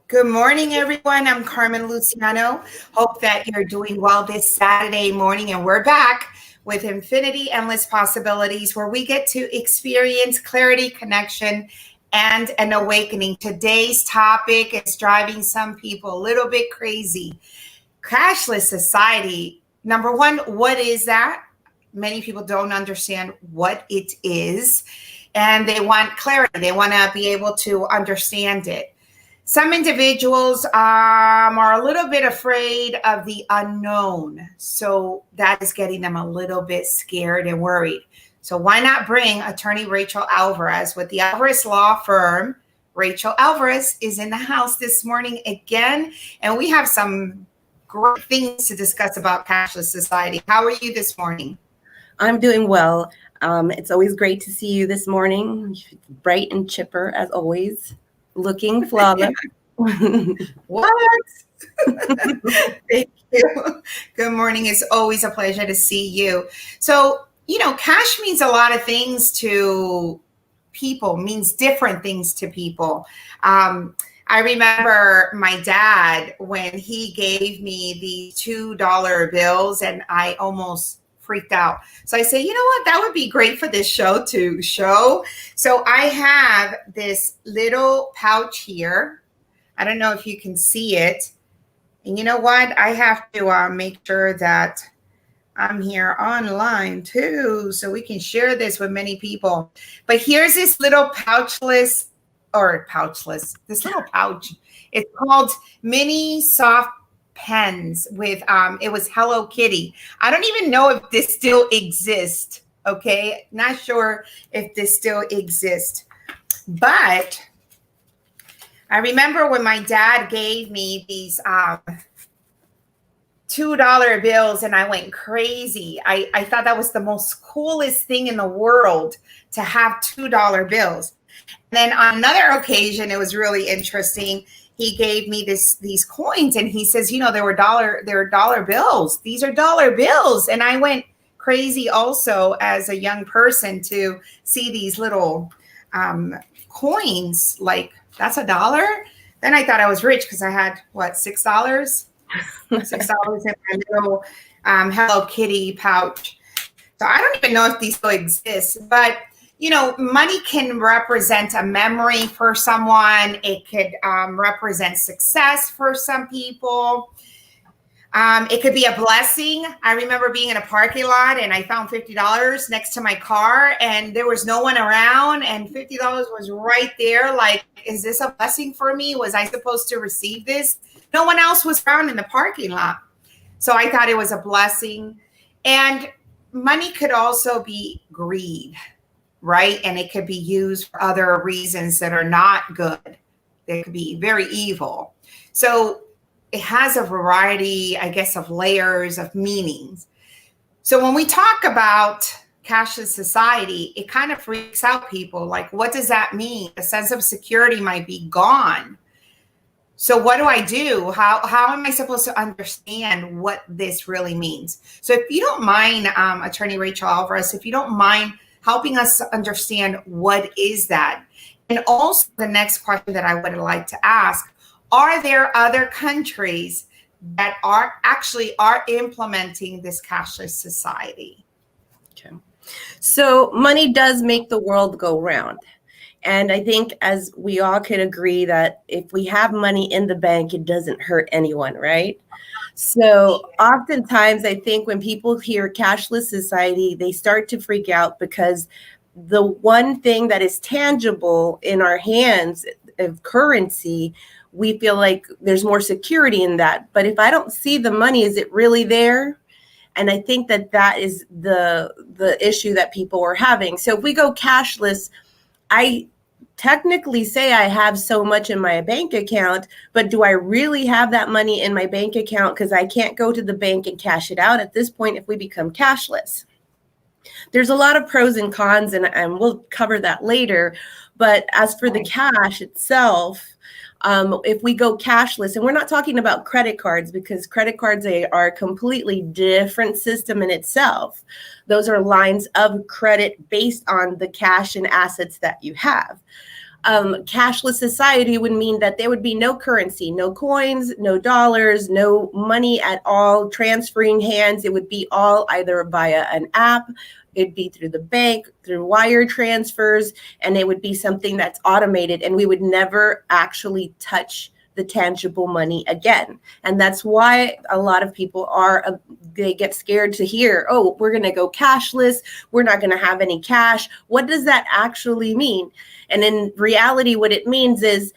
Good morning, everyone. I'm Carmen Luciano. Hope that you're doing well this Saturday morning. And we're back with Infinity Endless Possibilities, where we get to experience clarity, connection, and an awakening. Today's topic is driving some people a little bit crazy. Cashless society. Number one, what is that? Many people don't understand what it is, and they want clarity. They want to be able to understand it. Some individuals are a little bit afraid of the unknown. So that is getting them a little bit scared and worried. So why not bring attorney Rachel Alvarez with the Alvarez Law Firm. Rachel Alvarez is in the house this morning again, and we have some great things to discuss about Cashless Society. How are you this morning? I'm doing well. It's always great to see you this morning. Bright and chipper as always. Looking flawless. What? Thank you. Good morning. It's always a pleasure to see you. So, cash means a lot of things to people, means different things to people. I remember my dad when he gave me the $2 bills, and I almost freaked out. So I say, you know what, that would be great for this show to show. So I have this little pouch here. I don't know if you can see it. And you know what? I have to make sure that I'm here online too, so we can share this with many people. But here's this little this little pouch. It's called Mini Soft Pens with it was Hello Kitty. I don't even know if this still exists. Okay, not sure if this still exists, but I remember when my dad gave me these $2 bills, and I went crazy. I thought that was the most coolest thing in the world to have $2 bills. And then on another occasion, it was really interesting. He gave me these coins, and he says, they were dollar bills. These are dollar bills. And I went crazy also as a young person to see these little coins, like that's $1. Then I thought I was rich because I had $6? $6 in my little Hello Kitty pouch. So I don't even know if these still exist, but money can represent a memory for someone. It could represent success for some people. It could be a blessing. I remember being in a parking lot and I found $50 next to my car, and there was no one around, and $50 was right there. Like, is this a blessing for me? Was I supposed to receive this? No one else was around in the parking lot. So I thought it was a blessing. And money could also be greed, right? And it could be used for other reasons that are not good. They could be very evil. So it has a variety, I guess, of layers of meanings. So when we talk about cashless society, it kind of freaks out people. Like, what does that mean? The sense of security might be gone. So what do I do? How am I supposed to understand what this really means? So if you don't mind, Attorney Rachel Alvarez, if you don't mind helping us understand what is that? And also the next question that I would like to ask, are there other countries that are implementing this cashless society? Okay. So money does make the world go round. And I think as we all could agree that if we have money in the bank, it doesn't hurt anyone, right? So oftentimes I think when people hear cashless society, they start to freak out because the one thing that is tangible in our hands of currency, we feel like there's more security in that. But if I don't see the money, is it really there? And I think that is the issue that people are having. So if we go cashless, I technically say I have so much in my bank account, but do I really have that money in my bank account? Because I can't go to the bank and cash it out at this point if we become cashless. There's a lot of pros and cons, and we'll cover that later. But as for the cash itself, if we go cashless, and we're not talking about credit cards because credit cards are a completely different system in itself. Those are lines of credit based on the cash and assets that you have. Cashless society would mean that there would be no currency, no coins, no dollars, no money at all transferring hands. It would be all either via an app, it'd be through the bank, through wire transfers, and it would be something that's automated, and we would never actually touch the tangible money again. And that's why a lot of people they get scared to hear, oh, we're going to go cashless. We're not going to have any cash. What does that actually mean? And in reality, what it means is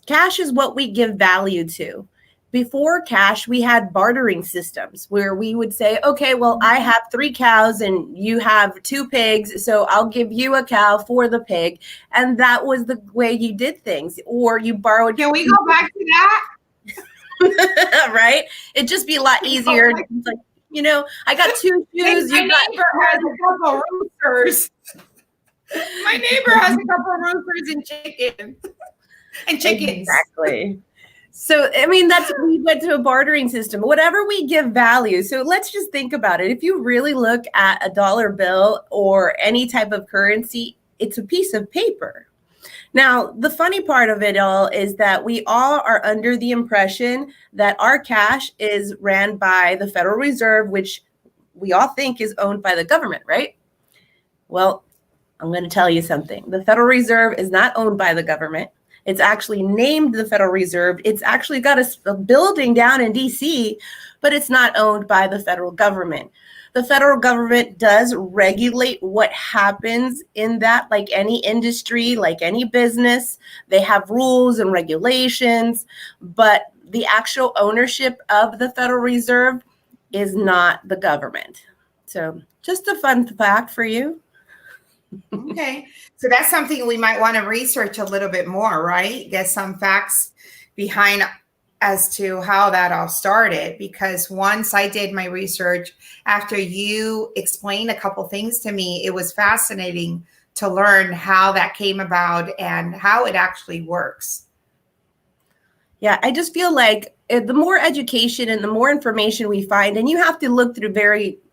cash is what we give value to. Before cash, we had bartering systems where we would say, okay, well, I have 3 cows and you have 2 pigs, so I'll give you a cow for the pig. And that was the way you did things. Or you borrowed. Can we go back to that? Right? It'd just be a lot easier. Like, I got 2 shoes. My neighbor has a couple roosters. My neighbor has a couple roosters and chickens. Exactly. So, I mean, we went to a bartering system, whatever we give value. So let's just think about it. If you really look at a dollar bill or any type of currency, it's a piece of paper. Now, the funny part of it all is that we all are under the impression that our cash is ran by the Federal Reserve, which we all think is owned by the government, right? Well, I'm going to tell you something. The Federal Reserve is not owned by the government. It's actually named the Federal Reserve. It's actually got a building down in DC, but it's not owned by the federal government. The federal government does regulate what happens in that, like any industry, like any business. They have rules and regulations, but the actual ownership of the Federal Reserve is not the government. So just a fun fact for you. Okay. So that's something we might want to research a little bit more, right? Get some facts behind as to how that all started. Because once I did my research, after you explained a couple things to me, it was fascinating to learn how that came about and how it actually works. Yeah, I just feel like the more education and the more information we find, and you have to look through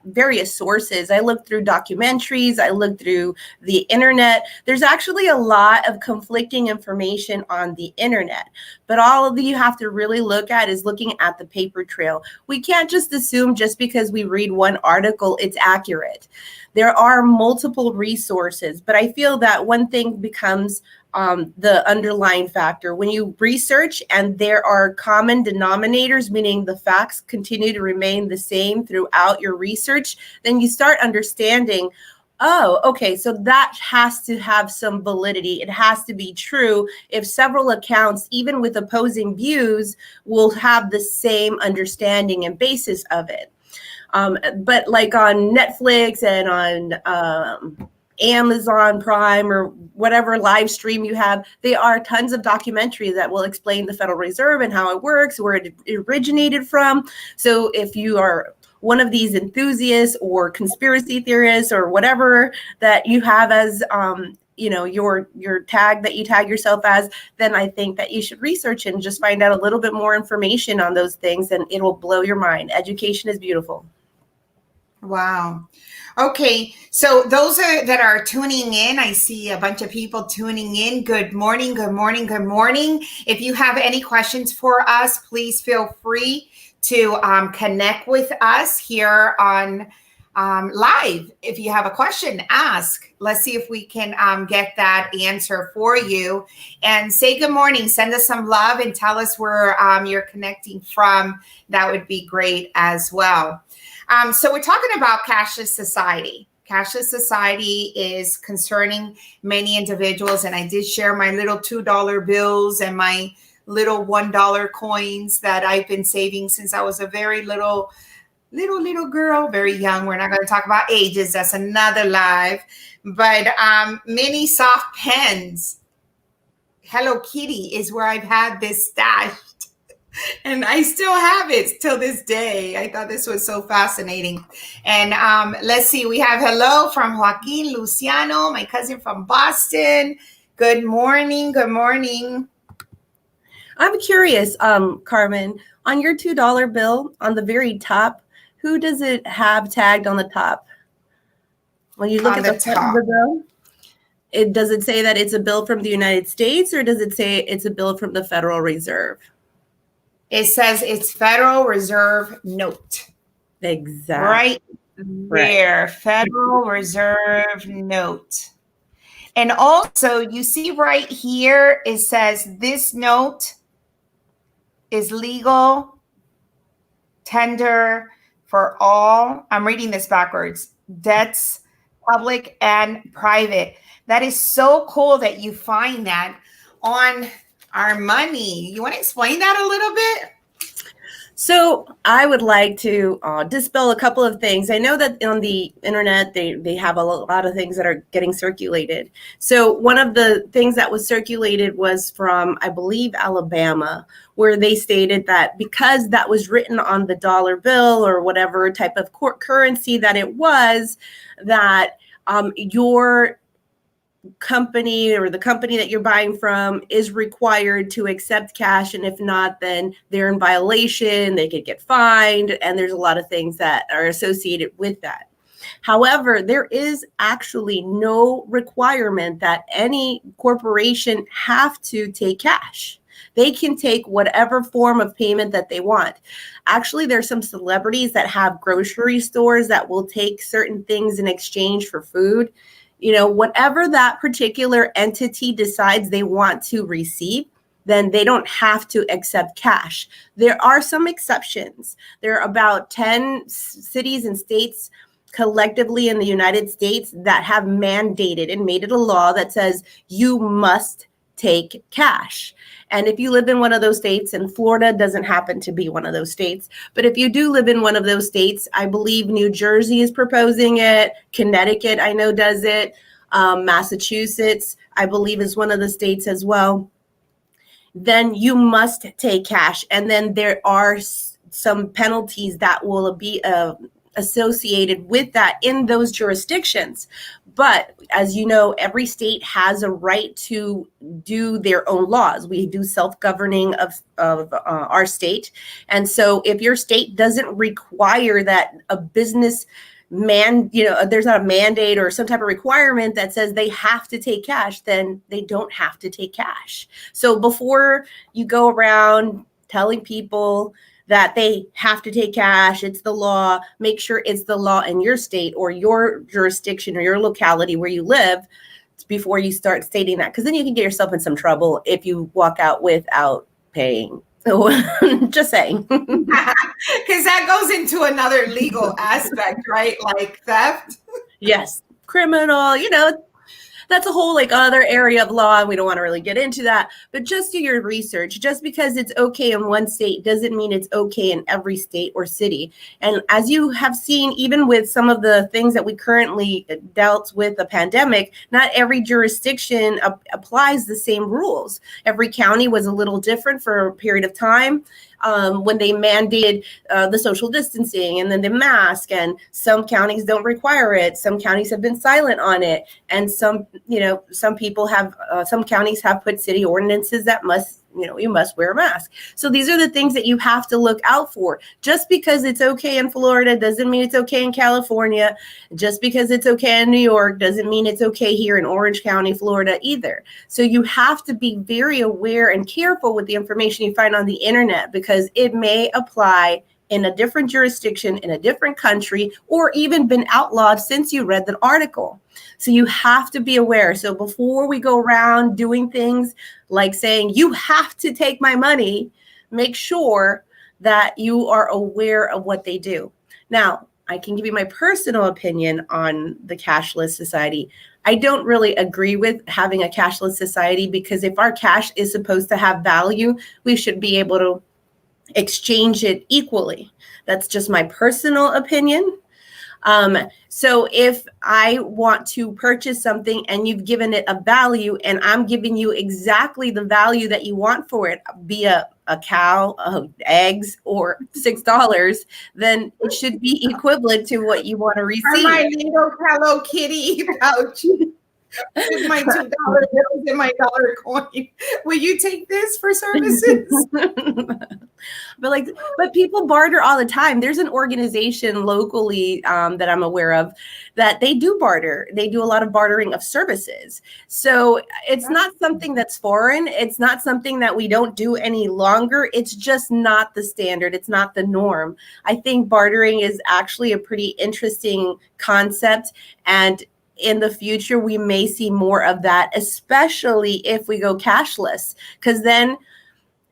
various sources. I looked through documentaries, I looked through the internet. There's actually a lot of conflicting information on the internet, but all of you have to really look at is looking at the paper trail. We can't just assume just because we read one article, it's accurate. There are multiple resources, but I feel that one thing becomes the underlying factor. When you research and there are common denominators, meaning the facts continue to remain the same throughout your research, then you start understanding, oh, okay, so that has to have some validity. It has to be true if several accounts, even with opposing views, will have the same understanding and basis of it. But like on Netflix and on Amazon Prime or whatever live stream you have, there are tons of documentaries that will explain the Federal Reserve and how it works, where it originated from. So if you are one of these enthusiasts or conspiracy theorists or whatever that you have as your tag that you tag yourself as, then I think that you should research and just find out a little bit more information on those things, and it will blow your mind. Education is beautiful. Wow. Okay. So those that are tuning in, I see a bunch of people tuning in. Good morning. Good morning. Good morning. If you have any questions for us, please feel free to connect with us here on live. If you have a question, ask. Let's see if we can get that answer for you. And say good morning. Send us some love and tell us where you're connecting from. That would be great as well. So we're talking about Cashless Society. Cashless Society is concerning many individuals. And I did share my little $2 bills and my little $1 coins that I've been saving since I was a very little girl, very young. We're not going to talk about ages. That's another live. But mini soft pens. Hello Kitty is where I've had this stashed. And I still have it till this day. I thought this was so fascinating. And let's see. We have hello from Joaquin Luciano, my cousin from Boston. Good morning. Good morning. I'm curious, Carmen, on your $2 bill on the very top, who does it have tagged on the top? When you look at the front of the bill? Does it say that it's a bill from the United States, or does it say it's a bill from the Federal Reserve? It says it's Federal Reserve note. Exactly. Right there, Federal Reserve note. And also, you see right here, it says this note is legal tender for all. I'm reading this backwards. Debts, public and private. That is so cool that you find that on our money. You want to explain that a little bit? So I would like to dispel a couple of things. I know that on the internet, they have a lot of things that are getting circulated. So one of the things that was circulated was from, I believe, Alabama, where they stated that because that was written on the dollar bill or whatever type of currency that it was, that your company or the company that you're buying from is required to accept cash, and if not, then they're in violation, they could get fined, and there's a lot of things that are associated with that. However, there is actually no requirement that any corporation have to take cash. They can take whatever form of payment that they want. Actually, there's some celebrities that have grocery stores that will take certain things in exchange for food. You know, whatever that particular entity decides they want to receive, then they don't have to accept cash. There are some exceptions. There are about 10 cities and states collectively in the United States that have mandated and made it a law that says you must take cash. And if you live in one of those states, and Florida doesn't happen to be one of those states, but if you do live in one of those states, I believe New Jersey is proposing it. Connecticut, I know, does it. Massachusetts, I believe, is one of the states as well. Then you must take cash. And then there are some penalties that will be associated with that in those jurisdictions. But as you know, every state has a right to do their own laws. We do self-governing of our state. And so if your state doesn't require that a business there's not a mandate or some type of requirement that says they have to take cash, then they don't have to take cash. So before you go around telling people that they have to take cash, it's the law, make sure it's the law in your state or your jurisdiction or your locality where you live before you start stating that, because then you can get yourself in some trouble if you walk out without paying. So just saying. Because that goes into another legal aspect, right? Like theft. Yes. Criminal, that's a whole other area of law, and we don't want to really get into that. But just do your research. Just because it's okay in one state doesn't mean it's okay in every state or city. And as you have seen, even with some of the things that we currently dealt with the pandemic, not every jurisdiction applies the same rules. Every county was a little different for a period of time. When they mandated the social distancing and then the mask, and some counties don't require it. Some counties have been silent on it. And some counties have put city ordinances that you must wear a mask. So these are the things that you have to look out for. Just because it's okay in Florida doesn't mean it's okay in California. Just because it's okay in New York doesn't mean it's okay here in Orange County, Florida either. So you have to be very aware and careful with the information you find on the internet, because it may apply in a different jurisdiction, in a different country, or even been outlawed since you read the article. So you have to be aware. So before we go around doing things like saying, you have to take my money, make sure that you are aware of what they do. Now, I can give you my personal opinion on the Cashless Society. I don't really agree with having a cashless society, because if our cash is supposed to have value, we should be able to exchange it equally. That's just my personal opinion. So if I want to purchase something and you've given it a value, and I'm giving you exactly the value that you want for it, be a cow, eggs, or $6, then it should be equivalent to what you want to receive. Or my little Hello Kitty pouch. with my $2 bills and my dollar coin. Will you take this for services? But people barter all the time. There's an organization locally that I'm aware of that they do barter. They do a lot of bartering of services. So it's not something that's foreign. It's not something that we don't do any longer. It's just not the standard. It's not the norm. I think bartering is actually a pretty interesting concept, and in the future, we may see more of that, especially if we go cashless, because then,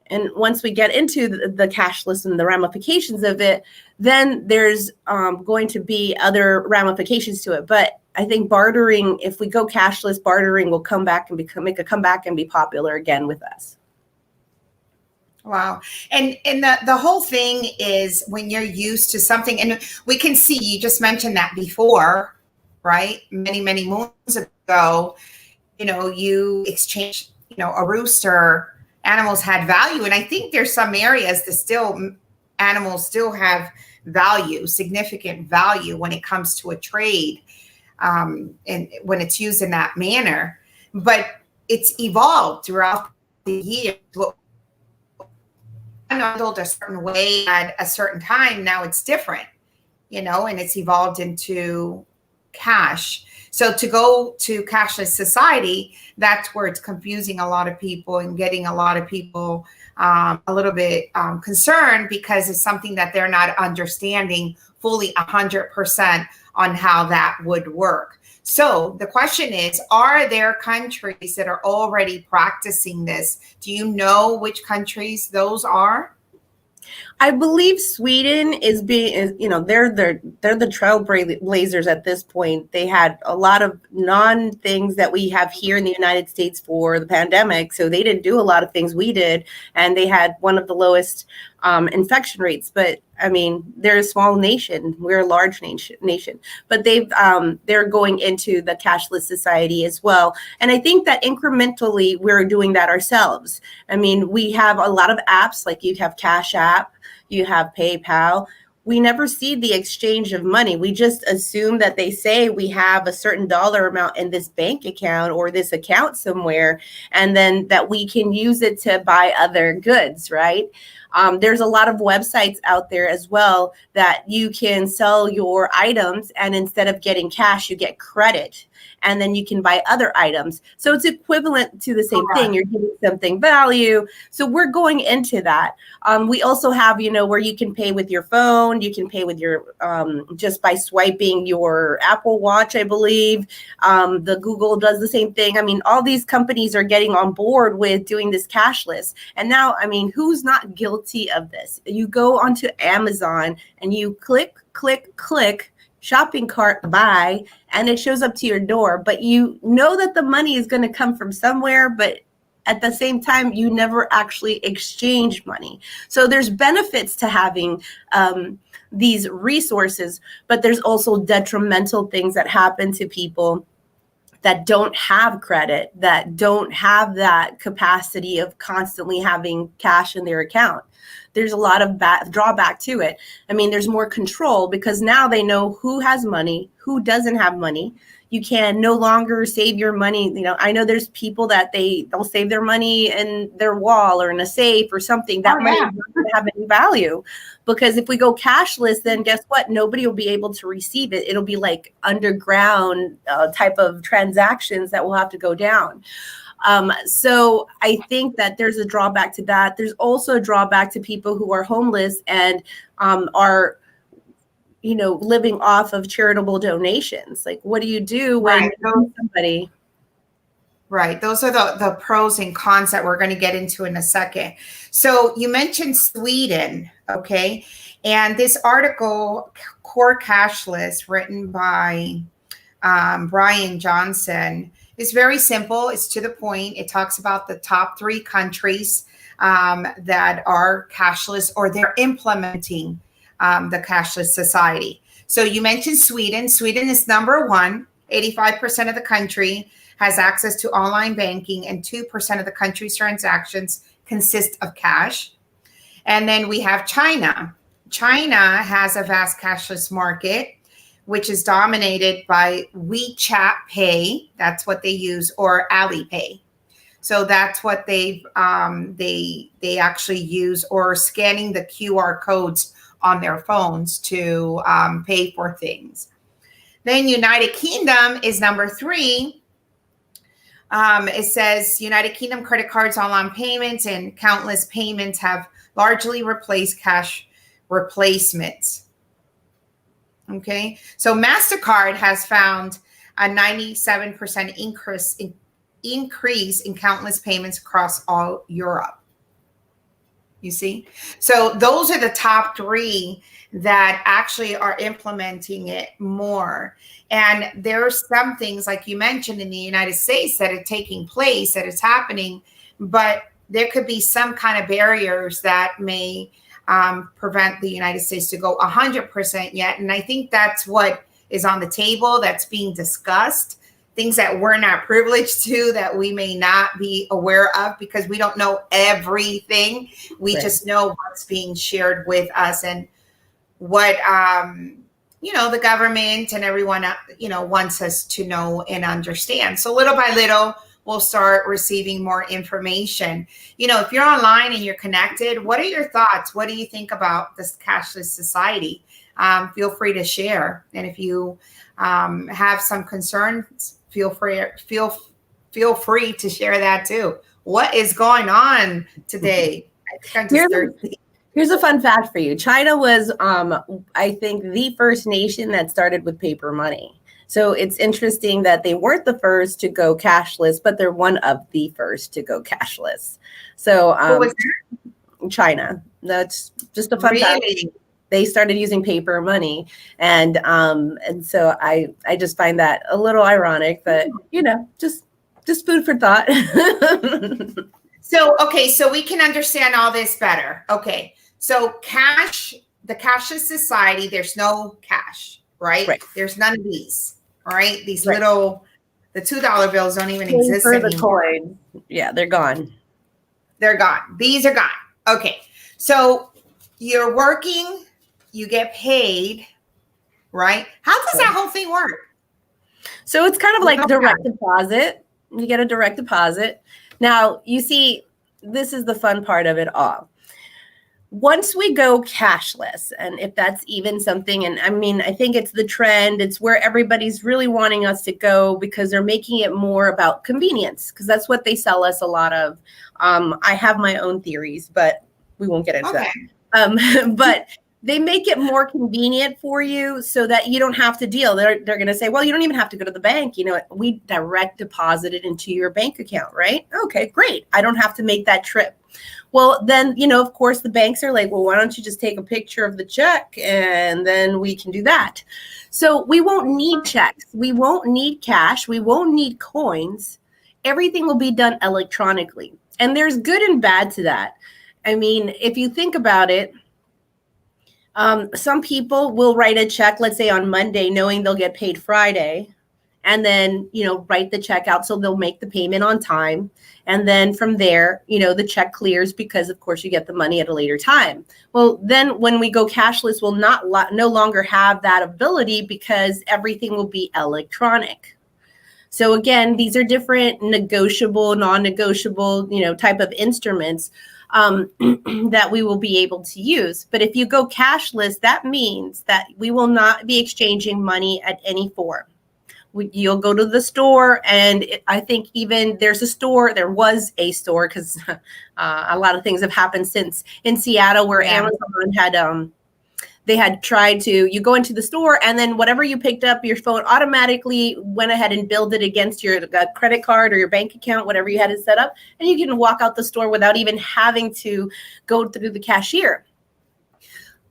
and once we get into the cashless and the ramifications of it, then there's going to be other ramifications to it. But I think bartering, if we go cashless, bartering will come back and make a comeback and be popular again with us. Wow. And the whole thing is when you're used to something, and we can see, you just mentioned that before, right? Many, many moons ago, you exchange, a rooster, animals had value. And I think there's some areas that animals still have value, significant value when it comes to a trade, and when it's used in that manner. But it's evolved throughout the years. Handled a certain way at a certain time, now it's different, and it's evolved into cash. So to go to cashless society, that's where it's confusing a lot of people and getting a lot of people a little bit concerned, because it's something that they're not understanding fully 100% on how that would work. So the question is, are there countries that are already practicing this? Do you know which countries those are? I believe Sweden is being, they're the trailblazers at this point. They had a lot of non-things that we have here in the United States for the pandemic. So they didn't do a lot of things we did. And they had one of the lowest infection rates. But I mean, they're a small nation. We're a large nation. But they're going into the cashless society as well. And I think that incrementally we're doing that ourselves. I mean, we have a lot of apps, like you have Cash App, you have PayPal. We never see the exchange of money. We just assume that they say we have a certain dollar amount in this bank account or this account somewhere, and then that we can use it to buy other goods, right? There's a lot of websites out there as well that you can sell your items, and instead of getting cash, you get credit, and then you can buy other items. So it's equivalent to the same thing. You're getting something value. So we're going into that. We also have, where you can pay with your phone. You can pay with your, just by swiping your Apple Watch, I believe. The Google does the same thing. I mean, all these companies are getting on board with doing this cashless. And now, I mean, who's not guilty of this? You go onto Amazon and you click, shopping cart, buy, and it shows up to your door. But you know that the money is going to come from somewhere, but at the same time, you never actually exchange money. So there's benefits to having these resources, but there's also detrimental things that happen to people that don't have credit, that don't have that capacity of constantly having cash in their account. There's a lot of drawback to it. I mean, there's more control because now they know who has money, who doesn't have money. You can no longer save your money. I know there's people that they'll save their money in their wall or in a safe or something. That money is not going to have any value, because if we go cashless, then guess what? Nobody will be able to receive it. It'll be like underground type of transactions that will have to go down. So I think that there's a drawback to that. There's also a drawback to people who are homeless and are living off of charitable donations. Like, what do you do when somebody? Right. Those are the pros and cons that we're going to get into in a second. So you mentioned Sweden. Okay. And this article, Core Cashless, written by Brian Johnson, is very simple. It's to the point. It talks about the top 3 countries that are cashless, or they're implementing the cashless society. So you mentioned Sweden. Sweden is number 1. 85% of the country has access to online banking, and 2% of the country's transactions consist of cash. And then we have China. China has a vast cashless market which is dominated by WeChat Pay. That's what they use, or Alipay. So that's what they actually use, or scanning the QR codes on their phones to pay for things. Then United Kingdom is number 3. It says United Kingdom credit cards, online payments, and countless payments have largely replaced cash replacements. Okay, so MasterCard has found a 97% increase in countless payments across all Europe. You see? So those are the top 3 that actually are implementing it more. And there are some things, like you mentioned, in the United States that are taking place, that is happening, but there could be some kind of barriers that may prevent the United States to go 100% yet. And I think that's what is on the table, that's being discussed. Things that we're not privileged to, that we may not be aware of, because we don't know everything. We just know what's being shared with us, and what, the government and everyone, wants us to know and understand. So little by little, we'll start receiving more information. If you're online and you're connected, what are your thoughts? What do you think about this cashless society? Feel free to share. And if you have some concerns, feel free to share that too. What is going on today? I think I'm just thirsty. Here's a fun fact for you. China was, I think, the first nation that started with paper money. So it's interesting that they weren't the first to go cashless, but they're one of the first to go cashless. So China. That's just a fun fact. They started using paper money, and so I just find that a little ironic, but just food for thought. So we can understand all this better. Okay, so the cashless society, there's no cash, right? There's none of these. All right, these little, the $2 bills don't even exist anymore. The coin, yeah, they're gone. They're gone. These are gone. Okay, so you're working. You get paid, right? How does that whole thing work? So it's kind of like direct deposit. You get a direct deposit. Now, you see, this is the fun part of it all. Once we go cashless, and if that's even something, and I mean, I think it's the trend, it's where everybody's really wanting us to go, because they're making it more about convenience, because that's what they sell us a lot of. I have my own theories, but we won't get into that. But they make it more convenient for you so that you don't have to deal. They're going to say, well, you don't even have to go to the bank. We direct deposit it into your bank account, right? Okay, great. I don't have to make that trip. Well, then, of course, the banks are like, well, why don't you just take a picture of the check and then we can do that. So we won't need checks. We won't need cash. We won't need coins. Everything will be done electronically. And there's good and bad to that. I mean, if you think about it, some people will write a check, let's say on Monday, knowing they'll get paid Friday, and then, write the check out so they'll make the payment on time. And then from there, the check clears because, of course, you get the money at a later time. Well, then when we go cashless, we'll no longer have that ability, because everything will be electronic. So again, these are different negotiable, non-negotiable, type of instruments that we will be able to use. But if you go cashless, that means that we will not be exchanging money at any form. You'll go to the store, and I think even there was a store, because a lot of things have happened since in Seattle, where Amazon had they had tried to, you go into the store, and then whatever you picked up, your phone automatically went ahead and billed it against your credit card or your bank account, whatever you had it set up, and you can walk out the store without even having to go through the cashier.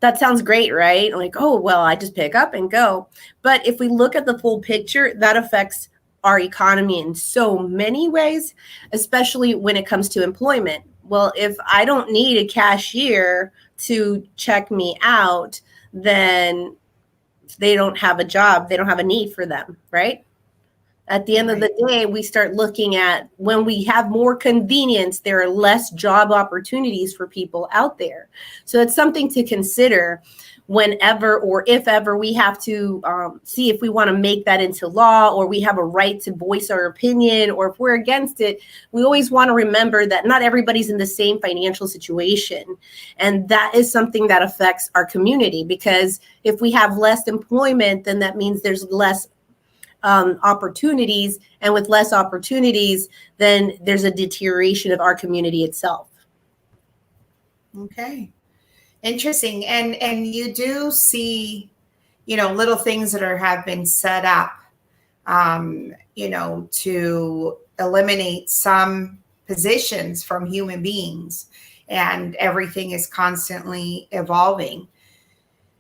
That sounds great, right? Like, oh, well, I just pick up and go. But if we look at the full picture, that affects our economy in so many ways, especially when it comes to employment. Well, if I don't need a cashier to check me out, then they don't have a job. They don't have a need for them, right? At the end of the day, we start looking at, when we have more convenience, there are less job opportunities for people out there. So it's something to consider whenever or if ever we have to see if we want to make that into law, or we have a right to voice our opinion, or if we're against it, we always want to remember that not everybody's in the same financial situation. And that is something that affects our community, because if we have less employment, then that means there's less opportunities. And with less opportunities, then there's a deterioration of our community itself. Okay. Interesting. And you do see, little things that have been set up, to eliminate some positions from human beings, and everything is constantly evolving.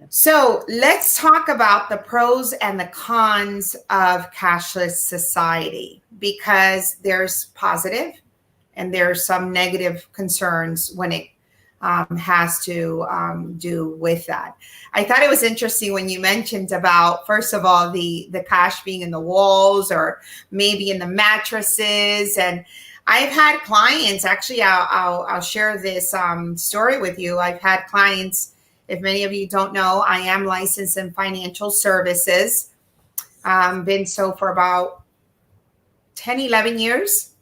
So let's talk about the pros and the cons of cashless society, because there's positive and there's some negative concerns when it has to do with that. I thought it was interesting when you mentioned about, first of all, the cash being in the walls or maybe in the mattresses. And I've had clients, actually, I'll share this story with you. I've had clients, if many of you don't know, I am licensed in financial services, been so for about 10, 11 years.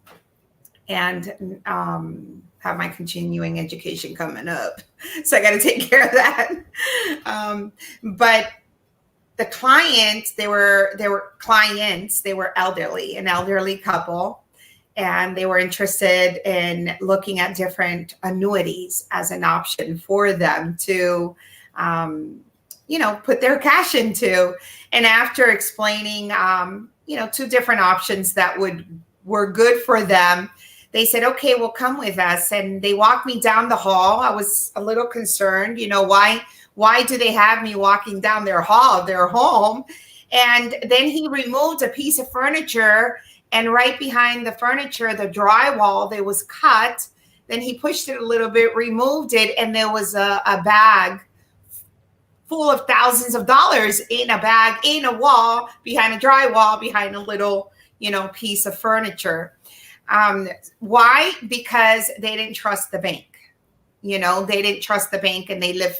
And have my continuing education coming up. So I got to take care of that. But the clients, they were elderly, an elderly couple, and they were interested in looking at different annuities as an option for them to, put their cash into. And after explaining, two different options that were good for them, they said, okay, well, come with us. And they walked me down the hall. I was a little concerned, why do they have me walking down their hall of their home? And then he removed a piece of furniture, and right behind the furniture, the drywall, there was cut. Then he pushed it a little bit, removed it, and there was a bag full of thousands of dollars in a bag, in a wall, behind a drywall, behind a little, piece of furniture. Why? Because they didn't trust the bank. They didn't trust the bank, and they live,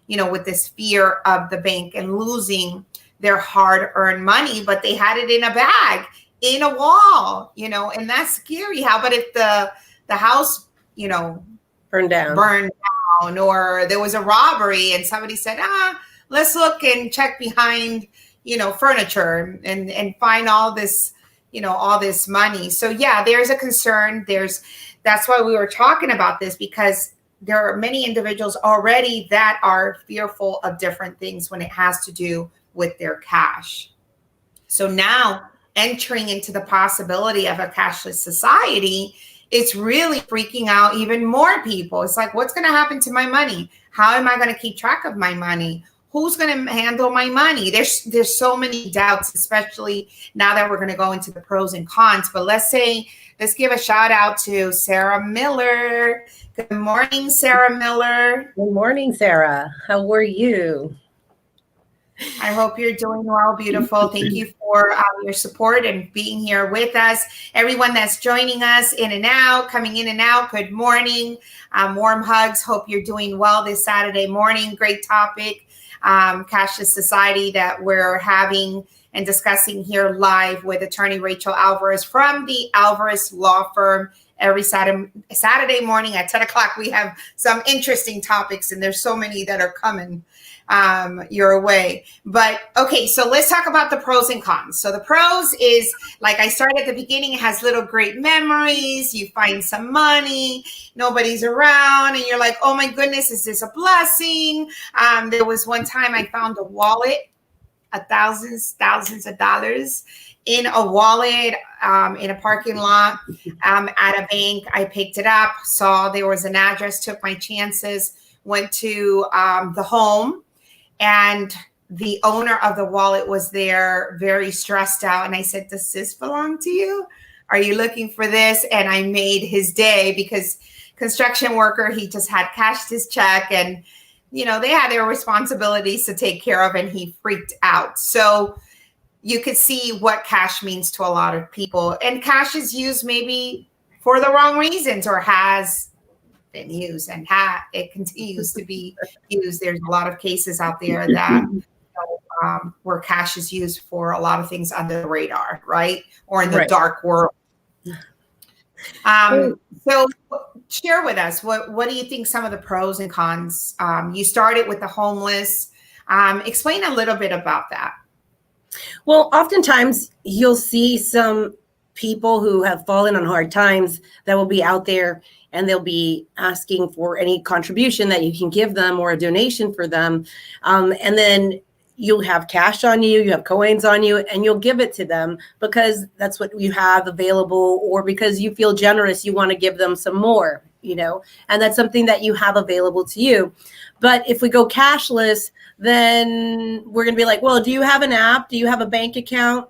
with this fear of the bank and losing their hard-earned money, but they had it in a bag, in a wall, and that's scary. How about if the house, burned down, or there was a robbery and somebody said, let's look and check behind, furniture and find all this, all this money. So yeah, there's a concern. That's why we were talking about this, because there are many individuals already that are fearful of different things when it has to do with their cash. So now entering into the possibility of a cashless society, it's really freaking out even more people. It's like, what's going to happen to my money? How am I going to keep track of my money? Who's going to handle my money? There's so many doubts, especially now that we're going to go into the pros and cons. But let's give a shout out to Sarah Miller. Good morning, Sarah Miller. Good morning, Sarah. How are you? I hope you're doing well, beautiful. Thank you for your support and being here with us. Everyone that's joining us in and out, coming in and out, good morning. Warm hugs. Hope you're doing well this Saturday morning. Great topic, Cashless Society, that we're having and discussing here live with attorney Rachel Alvarez from the Alvarez Law Firm. Every Saturday morning at 10 o'clock, we have some interesting topics, and there's so many that are coming your way. But okay, so let's talk about the pros and cons. So the pros is, like I started at the beginning, it has little great memories. You find some money, nobody's around, and you're like, oh my goodness, is this a blessing? There was one time I found a wallet, thousands of dollars in a wallet in a parking lot at a bank. I picked it up, saw there was an address, took my chances, went to the home, and the owner of the wallet was there, very stressed out. And I said, does this belong to you? Are you looking for this? And I made his day, because construction worker, he just had cashed his check, and they had their responsibilities to take care of, and he freaked out. So you could see what cash means to a lot of people, and cash is used maybe for the wrong reasons, or been used, and it continues to be used. There's a lot of cases out there that where cash is used for a lot of things under the radar, right? Or in the Right. dark world. So share with us, what do you think some of the pros and cons? You started with the homeless. Explain a little bit about that. Well, oftentimes you'll see some people who have fallen on hard times that will be out there and they'll be asking for any contribution that you can give them or a donation for them. And then you'll have cash on you, you have coins on you, and you'll give it to them because that's what you have available, or because you feel generous, you want to give them some more, and that's something that you have available to you. But if we go cashless, then we're going to be like, well, do you have an app? Do you have a bank account?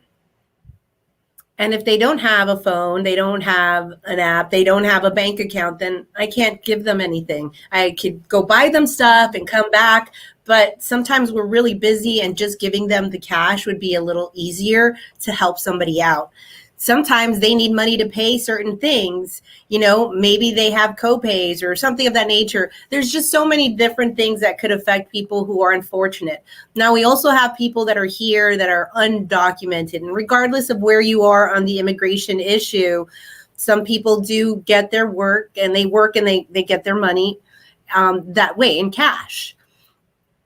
And if they don't have a phone, they don't have an app, they don't have a bank account, then I can't give them anything. I could go buy them stuff and come back, but sometimes we're really busy and just giving them the cash would be a little easier to help somebody out. Sometimes they need money to pay certain things, maybe they have co-pays or something of that nature. There's just so many different things that could affect people who are unfortunate. Now, we also have people that are here that are undocumented, and regardless of where you are on the immigration issue, some people do get their work and they work and they get their money that way in cash.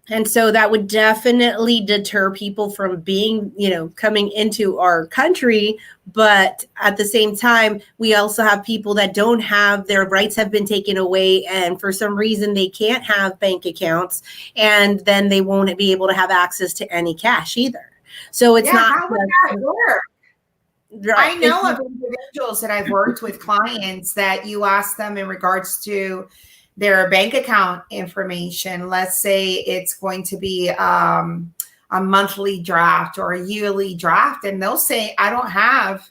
And so that would definitely deter people from being, coming into our country. But at the same time, we also have people that don't have, their rights have been taken away. And for some reason, they can't have bank accounts. And then they won't be able to have access to any cash either. So it's not. How would that work? Right. I know of individuals that I've worked with, clients that you ask them in regards to their bank account information. Let's say it's going to be a monthly draft or a yearly draft, and they'll say, I don't have,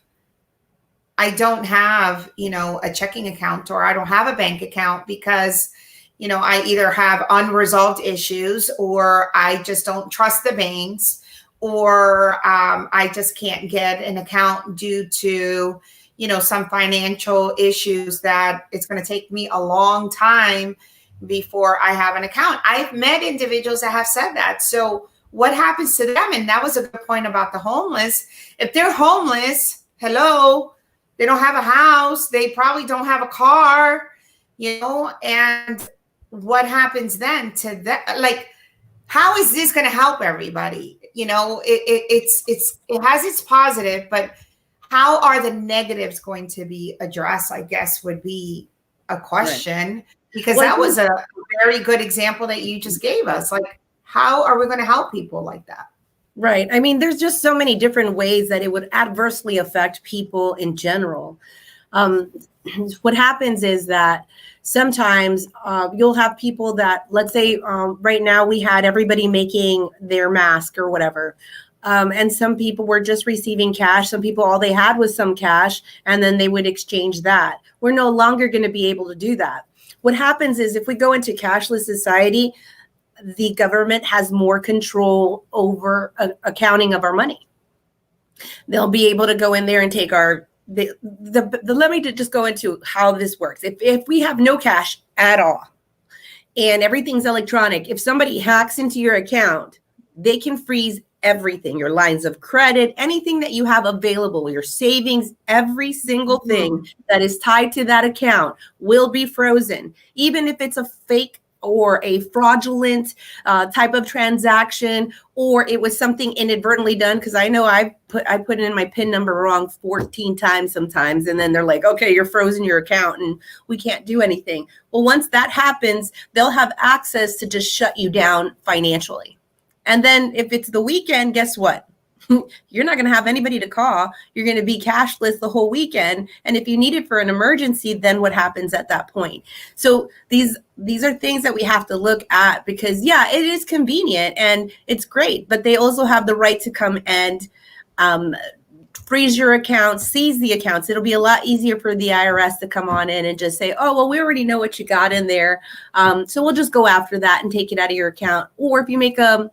a checking account, or I don't have a bank account because, I either have unresolved issues, or I just don't trust the banks, or I just can't get an account due to some financial issues that it's going to take me a long time before I have an account. I've met individuals that have said that. So what happens to them? And that was a good point about the homeless. If they're homeless, hello, they don't have a house, they probably don't have a car, and what happens then to that? Like, how is this going to help everybody? It has its positive, but how are the negatives going to be addressed, I guess, would be a question. Right. Because that was a very good example that you just gave us. Like, how are we going to help people like that? Right. I mean, there's just so many different ways that it would adversely affect people in general. What happens is that sometimes you'll have people that, let's say right now we had everybody making their mask or whatever. And some people were just receiving cash. Some people, all they had was some cash, and then they would exchange that. We're no longer going to be able to do that. What happens is if we go into cashless society, the government has more control over accounting of our money. They'll be able to go in there and take our, let me just go into how this works. If we have no cash at all and everything's electronic, if somebody hacks into your account, they can freeze everything, your lines of credit, anything that you have available, your savings, every single thing that is tied to that account will be frozen. Even if it's a fake or a fraudulent type of transaction, or it was something inadvertently done. Because I know I put in my PIN number wrong 14 times sometimes, and then they're like, okay, you're frozen your account and we can't do anything. Well, once that happens, they'll have access to just shut you down financially. And then if it's the weekend, guess what? You're not going to have anybody to call. You're going to be cashless the whole weekend. And if you need it for an emergency, then what happens at that point? So these are things that we have to look at, because, yeah, it is convenient and it's great, but they also have the right to come and freeze your account, seize the accounts. It'll be a lot easier for the IRS to come on in and just say, oh, well, we already know what you got in there. So we'll just go after that and take it out of your account. Or if you make a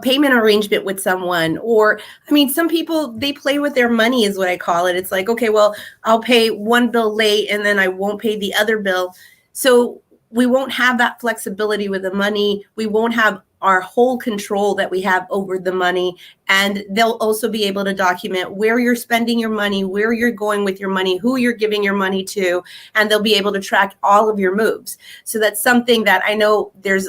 payment arrangement with someone, or, I mean, some people, they play with their money is what I call it. It's like, okay, well, I'll pay one bill late and then I won't pay the other bill. So we won't have that flexibility with the money. We won't have our whole control that we have over the money. And they'll also be able to document where you're spending your money, where you're going with your money, who you're giving your money to, and they'll be able to track all of your moves. So that's something that I know there's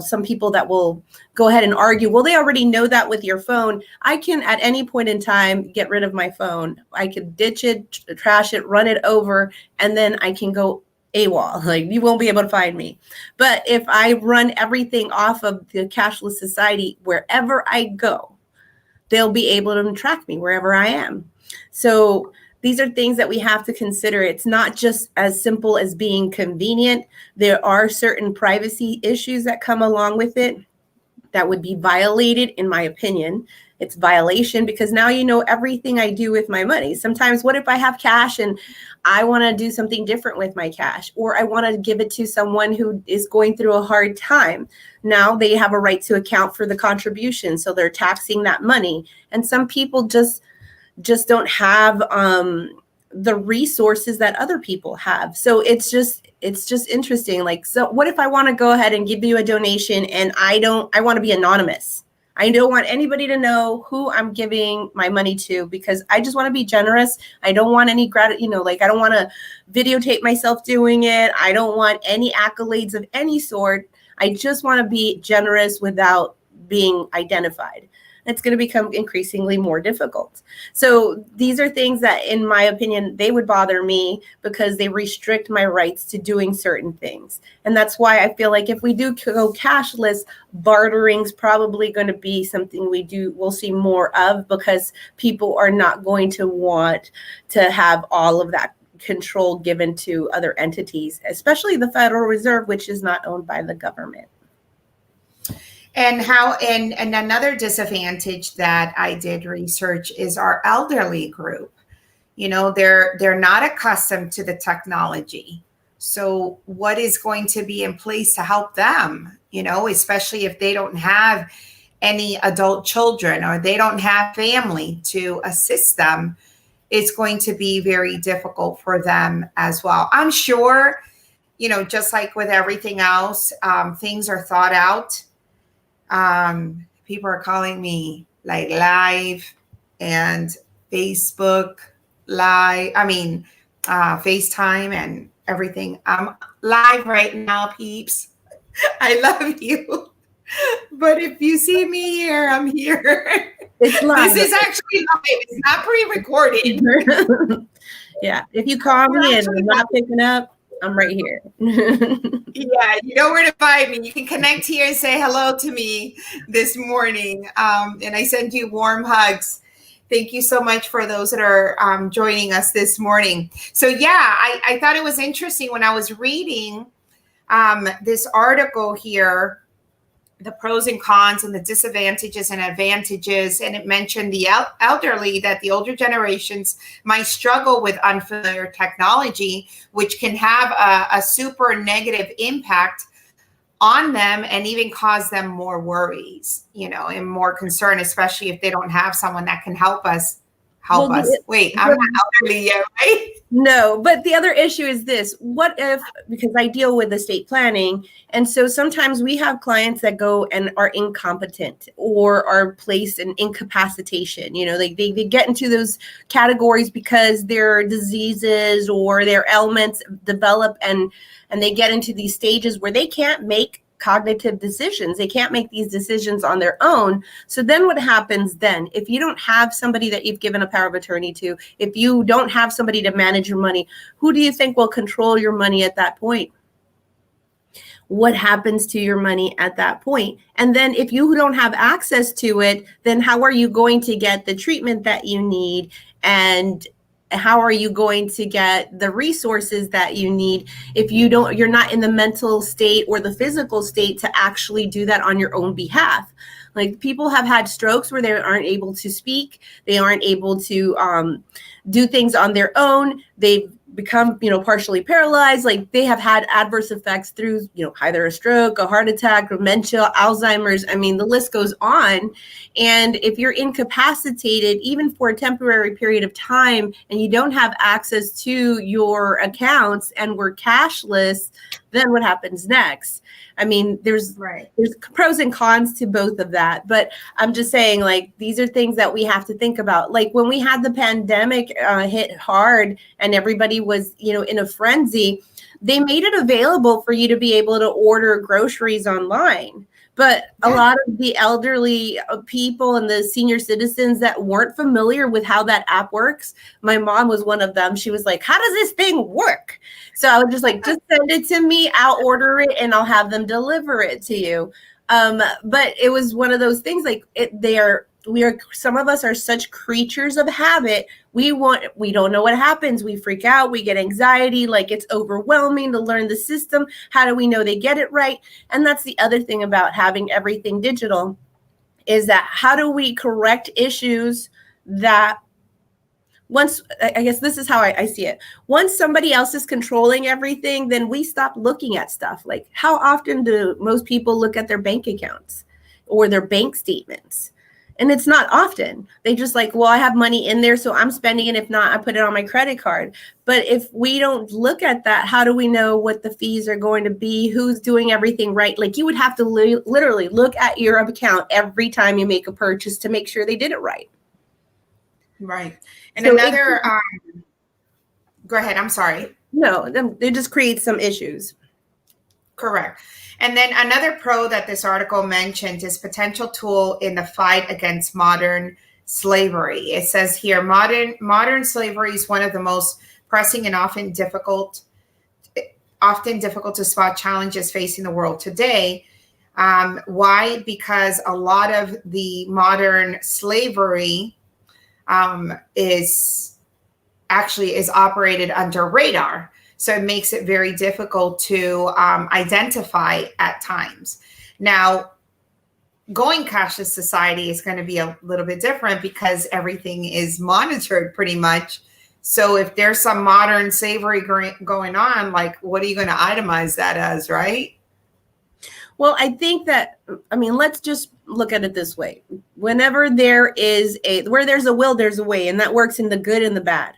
some people that will go ahead and argue, well, they already know that with your phone. I can at any point in time get rid of my phone. I could ditch it, trash it, run it over, and then I can go AWOL. Like, you won't be able to find me. But if I run everything off of the Cashless Society, wherever I go, they'll be able to track me wherever I am. So these are things that we have to consider. It's not just as simple as being convenient. There are certain privacy issues that come along with it that would be violated, in my opinion. It's violation because now you know everything I do with my money. Sometimes what if I have cash and I want to do something different with my cash, or I want to give it to someone who is going through a hard time? Now they have a right to account for the contribution. So they're taxing that money. And some people just don't have the resources that other people have. So it's just interesting. Like, so what if I want to go ahead and give you a donation and I want to be anonymous? I don't want anybody to know who I'm giving my money to because I just want to be generous. I don't want any gratitude, like I don't want to videotape myself doing it. I don't want any accolades of any sort. I just want to be generous without being identified. It's going to become increasingly more difficult. So these are things that, in my opinion, they would bother me because they restrict my rights to doing certain things. And that's why I feel like if we do go cashless, bartering's probably going to be something we'll see more of, because people are not going to want to have all of that control given to other entities, especially the Federal Reserve, which is not owned by the government. And another disadvantage that I did research is our elderly group. They're not accustomed to the technology. So what is going to be in place to help them, especially if they don't have any adult children or they don't have family to assist them? It's going to be very difficult for them as well. I'm sure, just like with everything else, things are thought out. People are calling me like live and Facebook live. FaceTime and everything. I'm live right now, peeps. I love you. But if you see me here, I'm here. It's live. This is actually live. It's not pre-recorded. Yeah. If you call me and I'm not picking up, I'm right here. Yeah, you know where to find me. You can connect here and say hello to me this morning. And I send you warm hugs. Thank you so much for those that are joining us this morning. So yeah, I thought it was interesting when I was reading this article here, the pros and cons and the disadvantages and advantages. And it mentioned the elderly, that the older generations might struggle with unfamiliar technology, which can have a super negative impact on them and even cause them more worries, and more concern, especially if they don't have someone that can help us. Wait, I'm not elderly yet, right? No, but the other issue is this. What if, because I deal with estate planning, and so sometimes we have clients that go and are incompetent or are placed in incapacitation. They get into those categories because their diseases or their ailments develop, and they get into these stages where they can't make cognitive decisions. They can't make these decisions on their own. So then what happens then? If you don't have somebody that you've given a power of attorney to, if you don't have somebody to manage your money, who do you think will control your money at that point? What happens to your money at that point? And then if you don't have access to it, then how are you going to get the treatment that you need? And how are you going to get the resources that you need if you're not in the mental state or the physical state to actually do that on your own behalf? Like, people have had strokes where they aren't able to speak. They aren't able to do things on their own. They've become, partially paralyzed. Like they have had adverse effects through, either a stroke, a heart attack, dementia, Alzheimer's. I mean, the list goes on. And if you're incapacitated, even for a temporary period of time, and you don't have access to your accounts and we're cashless, then what happens next? I mean, there's pros and cons to both of that, but I'm just saying, like, these are things that we have to think about. Like when we had the pandemic hit hard and everybody was, in a frenzy, they made it available for you to be able to order groceries online. But a lot of the elderly people and the senior citizens that weren't familiar with how that app works, my mom was one of them. She was like, how does this thing work? So I was just like, just send it to me. I'll order it and I'll have them deliver it to you. But it was one of those things like some of us are such creatures of habit. We don't know what happens. We freak out. We get anxiety. Like it's overwhelming to learn the system. How do we know they get it right? And that's the other thing about having everything digital is that how do we correct issues that once, I guess this is how I see it. Once somebody else is controlling everything, then we stop looking at stuff. Like how often do most people look at their bank accounts or their bank statements? And it's not often. They just like, well, I have money in there, so I'm spending it. If not, I put it on my credit card. But if we don't look at that, how do we know what the fees are going to be? Who's doing everything right? Like you would have to literally look at your account every time you make a purchase to make sure they did it right. Right. And so go ahead. I'm sorry. No, it just creates some issues. Correct. And then another pro that this article mentions is potential tool in the fight against modern slavery. It says here, modern slavery is one of the most pressing and often difficult to spot challenges facing the world today. Why? Because a lot of the modern slavery is operated under radar. So it makes it very difficult to identify at times. Now, going cashless society is going to be a little bit different because everything is monitored pretty much. So if there's some modern slavery going on, like, what are you going to itemize that as, right? Well, I think that, let's just look at it this way. Whenever where there's a will, there's a way, and that works in the good and the bad.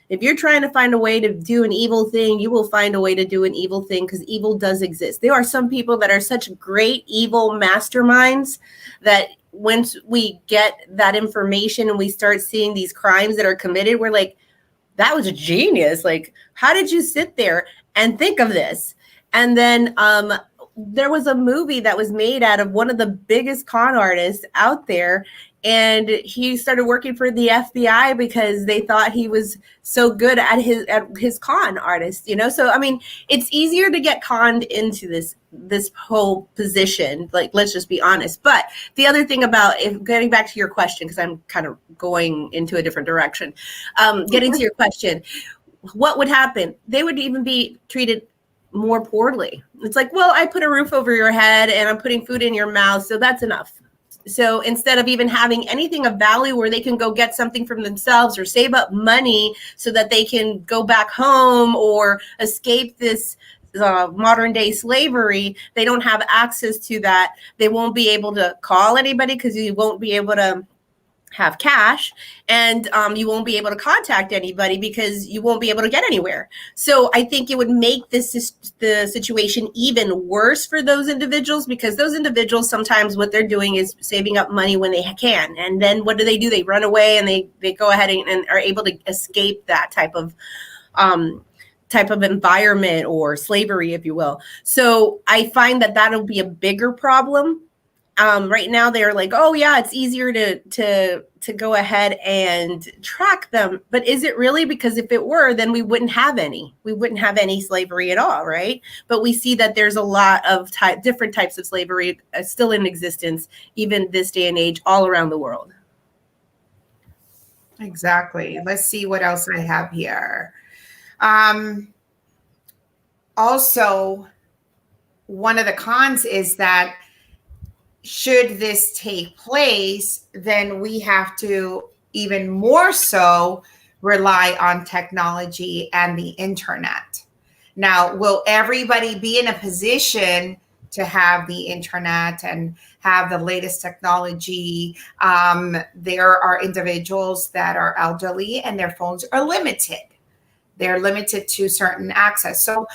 If you're trying to find a way to do an evil thing, you will find a way to do an evil thing because evil does exist. There are some people that are such great evil masterminds that once we get that information and we start seeing these crimes that are committed, we're like, that was a genius. Like, how did you sit there and think of this? And then there was a movie that was made out of one of the biggest con artists out there. And he started working for the FBI because they thought he was so good at his con artist, So, it's easier to get conned into this whole position. Like, let's just be honest. But the other thing about getting back to your question, because I'm kind of going into a different direction, getting to your question, what would happen? They would even be treated more poorly. It's like, well, I put a roof over your head and I'm putting food in your mouth, so that's enough. So instead of even having anything of value where they can go get something from themselves or save up money so that they can go back home or escape this modern day slavery, they don't have access to that. They won't be able to call anybody because you won't be able to have cash, and you won't be able to contact anybody because you won't be able to get anywhere. So I think it would make the situation even worse for those individuals, because those individuals, sometimes what they're doing is saving up money when they can. And then what do? They run away and they go ahead and are able to escape that type of environment or slavery, if you will. So I find that that'll be a bigger problem. Right now they're like, oh yeah, it's easier to go ahead and track them. But is it really? Because if it were, then we wouldn't have any slavery at all, right? But we see that there's a lot of different types of slavery still in existence, even this day and age, all around the world. Exactly. Let's see what else I have here. Also, one of the cons is that should this take place, then we have to even more so rely on technology and the internet. Now, will everybody be in a position to have the internet and have the latest technology? There are individuals that are elderly and their phones are limited. They're limited to certain access. So,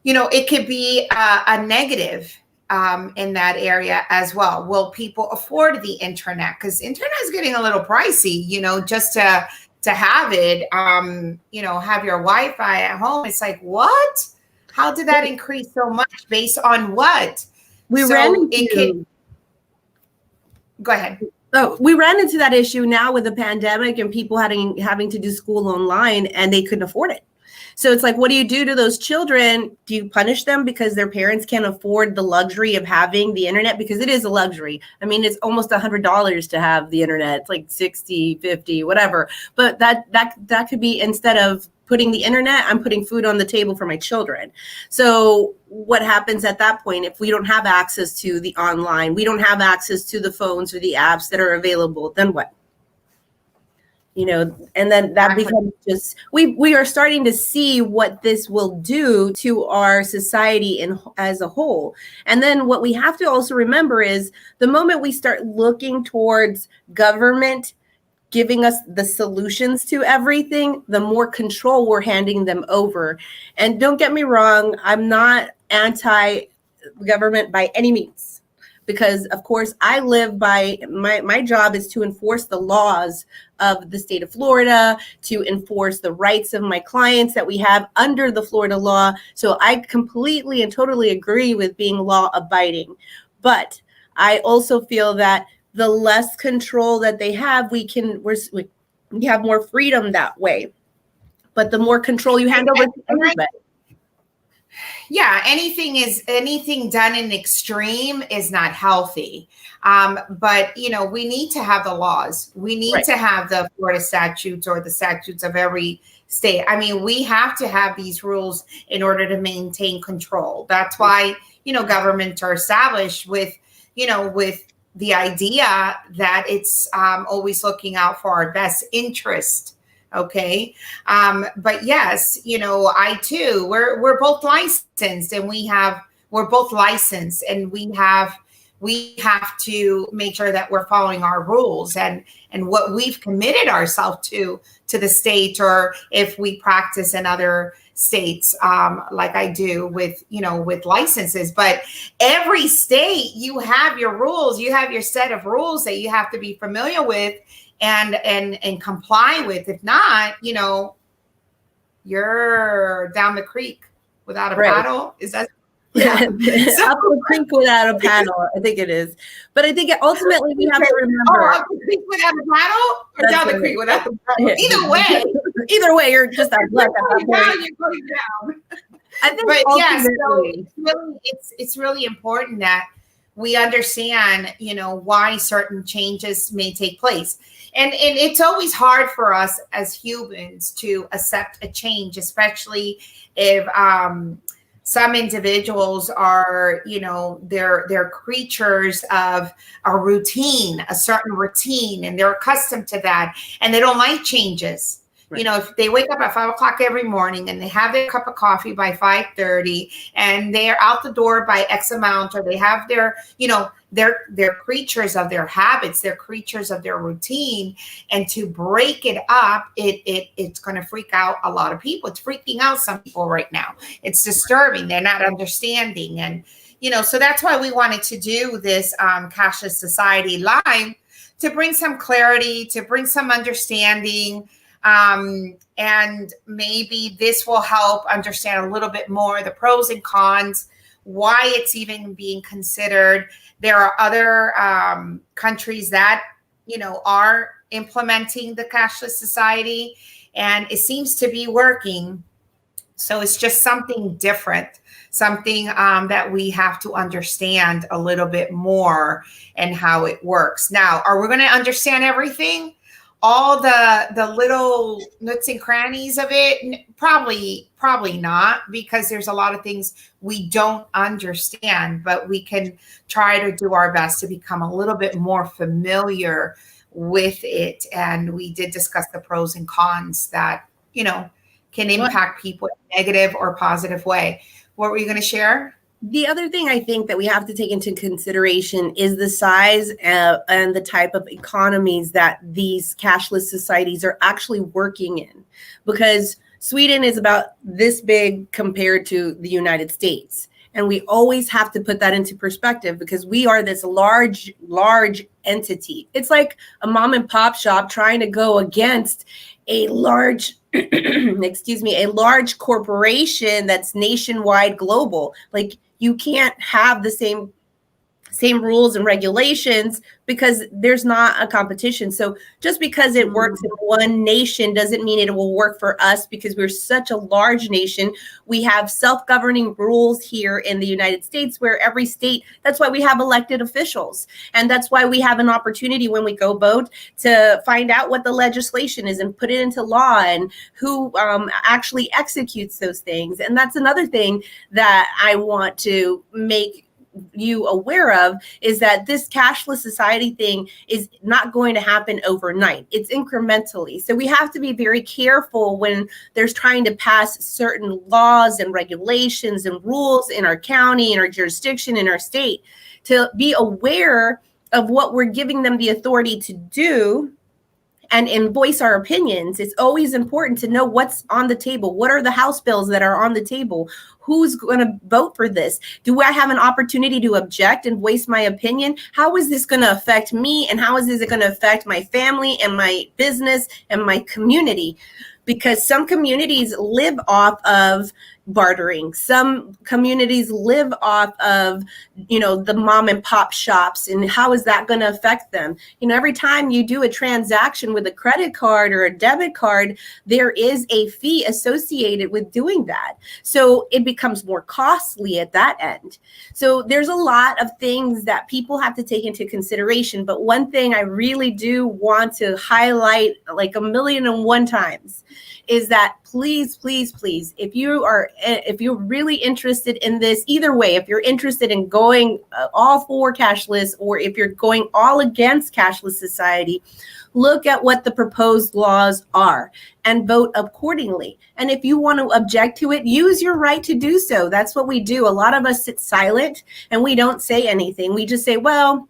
it could be a negative in that area as well. Will people afford the internet? Because internet is getting a little pricey, just to have it, have your Wi-Fi at home. It's like, what? How did that increase so much? Based on what? We Go ahead. So we ran into that issue now with the pandemic and people having to do school online, and they couldn't afford it. So it's like, what do you do to those children? Do you punish them because their parents can't afford the luxury of having the internet? Because it is a luxury. I mean, it's almost $100 to have the internet. It's like 60, 50, whatever. But that could be, instead of putting the internet, I'm putting food on the table for my children. So what happens at that point if we don't have access to the online, we don't have access to the phones or the apps that are available, then what? And then that becomes just, we are starting to see what this will do to our society as a whole. And then what we have to also remember is the moment we start looking towards government giving us the solutions to everything, the more control we're handing them over. And don't get me wrong, I'm not anti-government by any means. Because, of course, I live by, my job is to enforce the laws of the state of Florida, to enforce the rights of my clients that we have under the Florida law. So I completely and totally agree with being law abiding. But I also feel that the less control that they have, we have more freedom that way. But the more control you hand over to everybody. Yeah, anything done in extreme is not healthy. But we need to have the laws. We need to have the Florida statutes or the statutes of every state. I mean, we have to have these rules in order to maintain control. That's why, governments are established with the idea that it's always looking out for our best interest. Okay. But yes, I too, we're both licensed and we're both licensed and we have to make sure that we're following our rules and what we've committed ourselves to the state, or if we practice in other states, like I do with licenses. But every state, you have your rules, you have your set of rules that you have to be familiar with and comply with. If not, you're down the creek without a paddle. Is that? Yeah. Up the creek without a paddle, I think it is. But I think ultimately we have to remember. Up the creek without a paddle, or down the creek without a paddle? Either way, you're just out you're going down. I think, but yes, it's really important that we understand, why certain changes may take place. And it's always hard for us as humans to accept a change, especially if some individuals are, they're creatures of a routine, a certain routine, and they're accustomed to that, and they don't like changes. Right. If they wake up at 5 o'clock every morning and they have their cup of coffee by 5:30 and they're out the door by X amount, or they have their, they're creatures of their habits, they're creatures of their routine. And to break it up, it's going to freak out a lot of people. It's freaking out some people right now. It's disturbing. They're not understanding. And, so that's why we wanted to do this Cashless Society live, to bring some clarity, to bring some understanding. And maybe this will help understand a little bit more the pros and cons, why it's even being considered. There are other countries that, are implementing the Cashless Society, and it seems to be working. So it's just something different, something that we have to understand a little bit more and how it works. Now, are we going to understand everything? All the little nooks and crannies of it? Probably not, because there's a lot of things we don't understand, but we can try to do our best to become a little bit more familiar with it. And we did discuss the pros and cons that, can impact people in a negative or positive way. What were you going to share? The other thing I think that we have to take into consideration is the size and the type of economies that these cashless societies are actually working in, because Sweden is about this big compared to the United States. And we always have to put that into perspective, because we are this large entity. It's like a mom and pop shop trying to go against a large a large corporation that's nationwide, global. Like, you can't have the same rules and regulations, because there's not a competition. So just because it works in one nation doesn't mean it will work for us, because we're such a large nation. We have self-governing rules here in the United States, where every state, that's why we have elected officials. And that's why we have an opportunity when we go vote to find out what the legislation is and put it into law, and who actually executes those things. And that's another thing that I want to make you aware of, is that this cashless society thing is not going to happen overnight. It's incrementally. So we have to be very careful when there's trying to pass certain laws and regulations and rules in our county, in our jurisdiction, in our state, to be aware of what we're giving them the authority to do and voice our opinions. It's always important to know what's on the table. What are the House bills that are on the table? Who's going to vote for this? Do I have an opportunity to object and voice my opinion? How is this going to affect me? And how is this going to affect my family and my business and my community? Because some communities live off of bartering. Some communities live off of, the mom and pop shops. And how is that going to affect them? Every time you do a transaction with a credit card or a debit card, there is a fee associated with doing that. So it becomes more costly at that end. So there's a lot of things that people have to take into consideration. But one thing I really do want to highlight, like 1,000,001 times, is that please, if you're really interested in this, either way, if you're interested in going all for cashless, or if you're going all against cashless society, look at what the proposed laws are and vote accordingly. And if you want to object to it, use your right to do so. That's what we do. A lot of us sit silent and we don't say anything. We just say, well,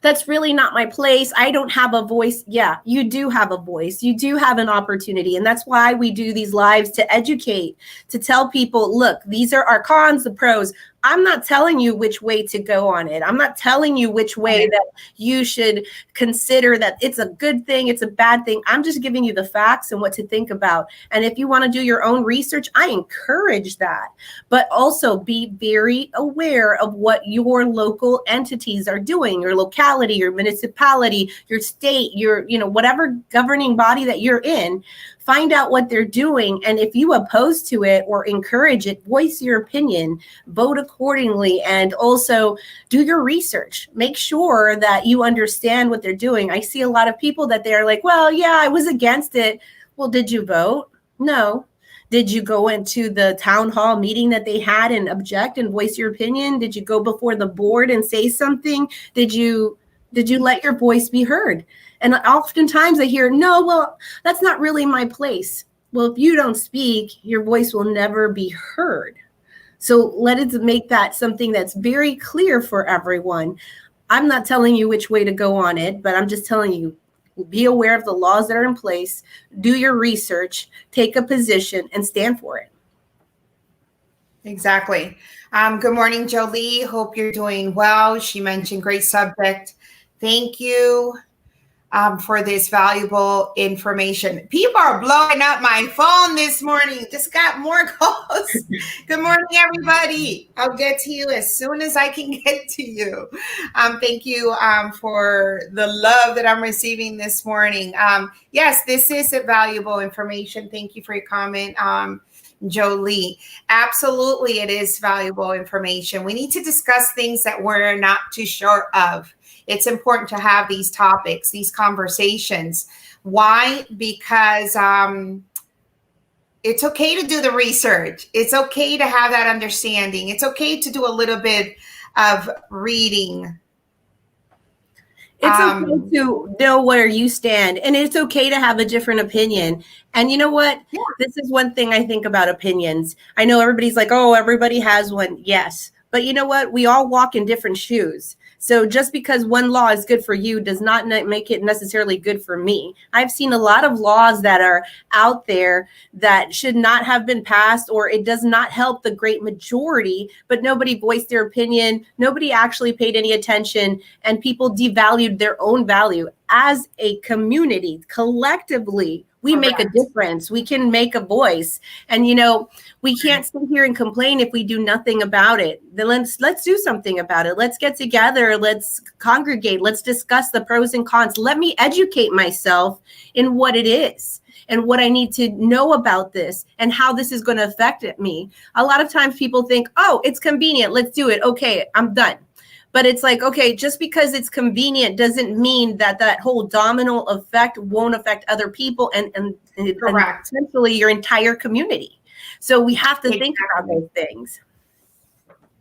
that's really not my place. I don't have a voice. Yeah, you do have a voice. You do have an opportunity. And that's why we do these lives, to educate, to tell people, look, these are our cons, the pros. I'm not telling you which way to go on it. I'm not telling you which way that you should consider that it's a good thing, it's a bad thing. I'm just giving you the facts and what to think about. And if you want to do your own research, I encourage that. But also be very aware of what your local entities are doing, your locality, your municipality, your state, your, whatever governing body that you're in. Find out what they're doing. And if you oppose to it or encourage it, voice your opinion, vote accordingly, and also do your research. Make sure that you understand what they're doing. I see a lot of people that they're like, well, yeah, I was against it. Well, did you vote? No. Did you go into the town hall meeting that they had and object and voice your opinion? Did you go before the board and say something? Did you let your voice be heard? And oftentimes I hear, no, well, that's not really my place. Well, if you don't speak, your voice will never be heard. So let us make that something that's very clear for everyone. I'm not telling you which way to go on it, but I'm just telling you, be aware of the laws that are in place, do your research, take a position, and stand for it. Exactly. Good morning, Jolie. Hope you're doing well. She mentioned great subject. Thank you for this valuable information. People are blowing up my phone this morning. Just got more calls. Good morning, everybody. I'll get to you as soon as I can get to you. Thank you for the love that I'm receiving this morning. Yes, this is a valuable information. Thank you for your comment, Jolie. Absolutely, it is valuable information. We need to discuss things that we're not too sure of. It's important to have these topics, these conversations. Why? Because it's okay to do the research. It's okay to have that understanding. It's okay to do a little bit of reading. It's okay to know where you stand, and it's okay to have a different opinion. And you know what? Yeah. This is one thing I think about opinions. I know everybody's like, oh, everybody has one. Yes. But you know what? We all walk in different shoes. So just because one law is good for you does not make it necessarily good for me. I've seen a lot of laws that are out there that should not have been passed, or it does not help the great majority, but nobody voiced their opinion. Nobody actually paid any attention, and people devalued their own value. As a community, collectively, we make a difference. We can make a voice. And, you know, we can't sit here and complain if we do nothing about it. Then let's do something about it. Let's get together. Let's congregate. Let's discuss the pros and cons. Let me educate myself in what it is and what I need to know about this and how this is going to affect me. A lot of times people think, oh, it's convenient. Let's do it. Okay, I'm done. But it's like, okay, just because it's convenient doesn't mean that that whole domino effect won't affect other people and essentially your entire community. So we have to think about those things.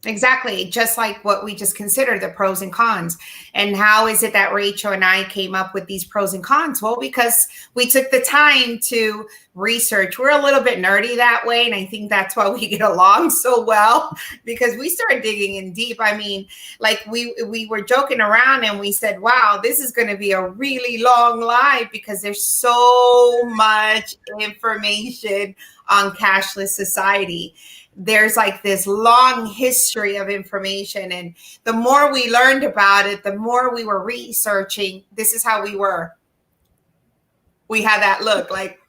Exactly. Just like what we just considered, the pros and cons. And how is it that Rachel and I came up with these pros and cons? Well, because we took the time to research. We're a little bit nerdy that way. And I think that's why we get along so well, because we started digging in deep. I mean, like we were joking around and we said, wow, this is going to be a really long live because there's so much information on Cashless Society. There's like this long history of information. And the more we learned about it, the more we were researching. This is how we were. We had that look like,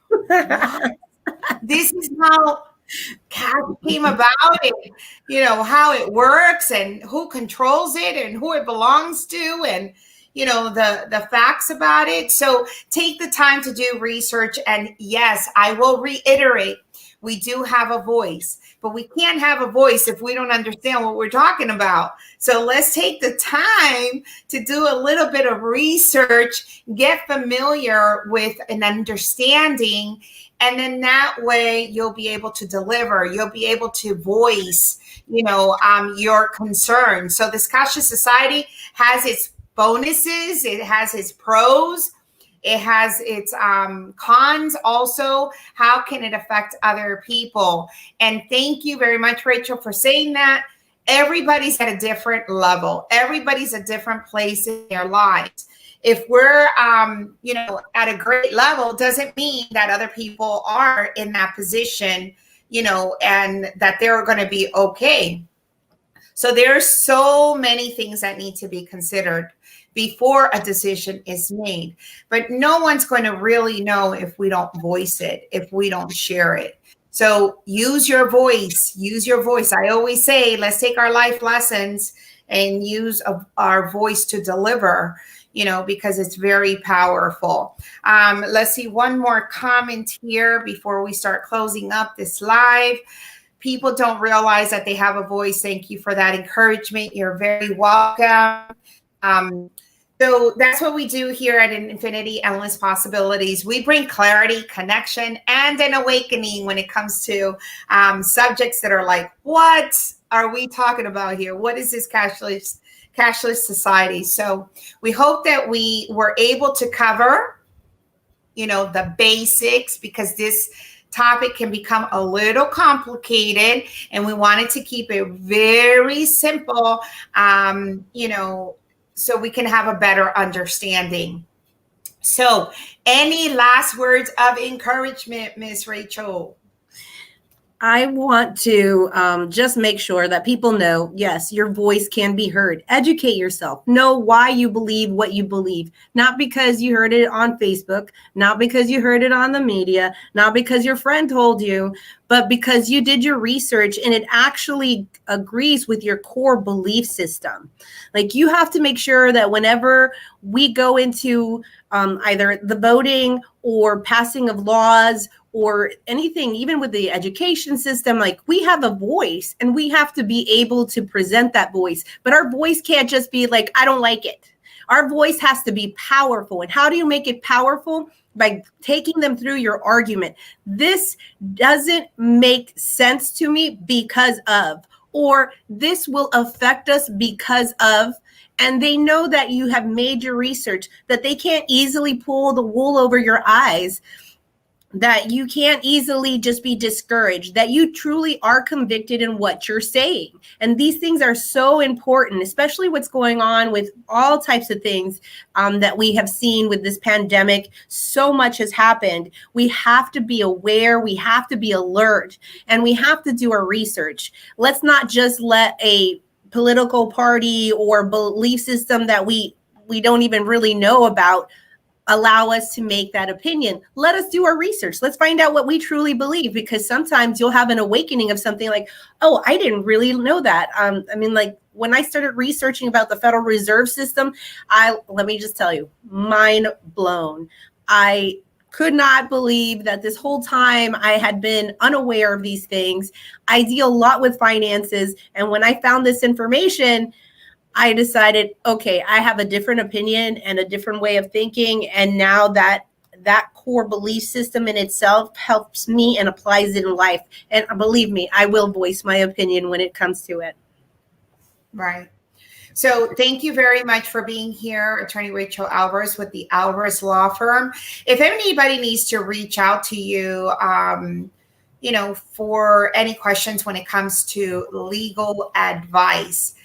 this is how cash came about, and you know, how it works and who controls it and who it belongs to, and you know, the facts about it. So take the time to do research. And yes, I will reiterate, we do have a voice, but we can't have a voice if we don't understand what we're talking about. So let's take the time to do a little bit of research, get familiar with an understanding, and then that way you'll be able to deliver. You'll be able to voice, you know, your concerns. So this Cashless Society has its bonuses. It has its pros. It has its cons also. How can it affect other people? And thank you very much, Rachel, for saying that. Everybody's at a different level. Everybody's at a different place in their lives. If we're, you know, at a great level, doesn't mean that other people are in that position, you know, and that they're going to be okay. So there's so many things that need to be considered before a decision is made. But no one's going to really know if we don't voice it, if we don't share it. So use your voice, use your voice. I always say, let's take our life lessons and use our voice to deliver, you know, because it's very powerful. Let's see one more comment here before we start closing up this live. People don't realize that they have a voice. Thank you for that encouragement. You're very welcome. So that's what we do here at Infinity Endless Possibilities. We bring clarity, connection, and an awakening when it comes to subjects that are like, what are we talking about here? What is this cashless society? So we hope that we were able to cover, you know, the basics, because this topic can become a little complicated and we wanted to keep it very simple, you know, so we can have a better understanding. So any last words of encouragement, Miss Rachel? I want to just make sure that people know, yes, your voice can be heard. Educate yourself. Know why you believe what you believe. Not because you heard it on Facebook, not because you heard it on the media, not because your friend told you, but because you did your research and it actually agrees with your core belief system. Like, you have to make sure that whenever we go into either the voting or passing of laws or anything, even with the education system, like, we have a voice and we have to be able to present that voice. But our voice can't just be like, I don't like it. Our voice has to be powerful. And how do you make it powerful? By taking them through your argument. This doesn't make sense to me because of, or this will affect us because of, and they know that you have made your research, that they can't easily pull the wool over your eyes, that you can't easily just be discouraged, that you truly are convicted in what you're saying. And these things are so important, especially what's going on with all types of things that we have seen with this pandemic. So much has happened. We have to be aware, we have to be alert, and we have to do our research. Let's not just let a political party or belief system that we don't even really know about allow us to make that opinion. Let us do our research. Let's find out what we truly believe, because sometimes you'll have an awakening of something like, oh, I didn't really know that. Like when I started researching about the Federal Reserve System, let me just tell you, mind blown. I could not believe that this whole time I had been unaware of these things. I deal a lot with finances. And when I found this information, I decided, okay, I have a different opinion and a different way of thinking. And now that core belief system in itself helps me and applies it in life. And believe me, I will voice my opinion when it comes to it. Right. So thank you very much for being here, Attorney Rachel Alvarez with the Alvarez Law Firm. If anybody needs to reach out to you, for any questions when it comes to legal advice,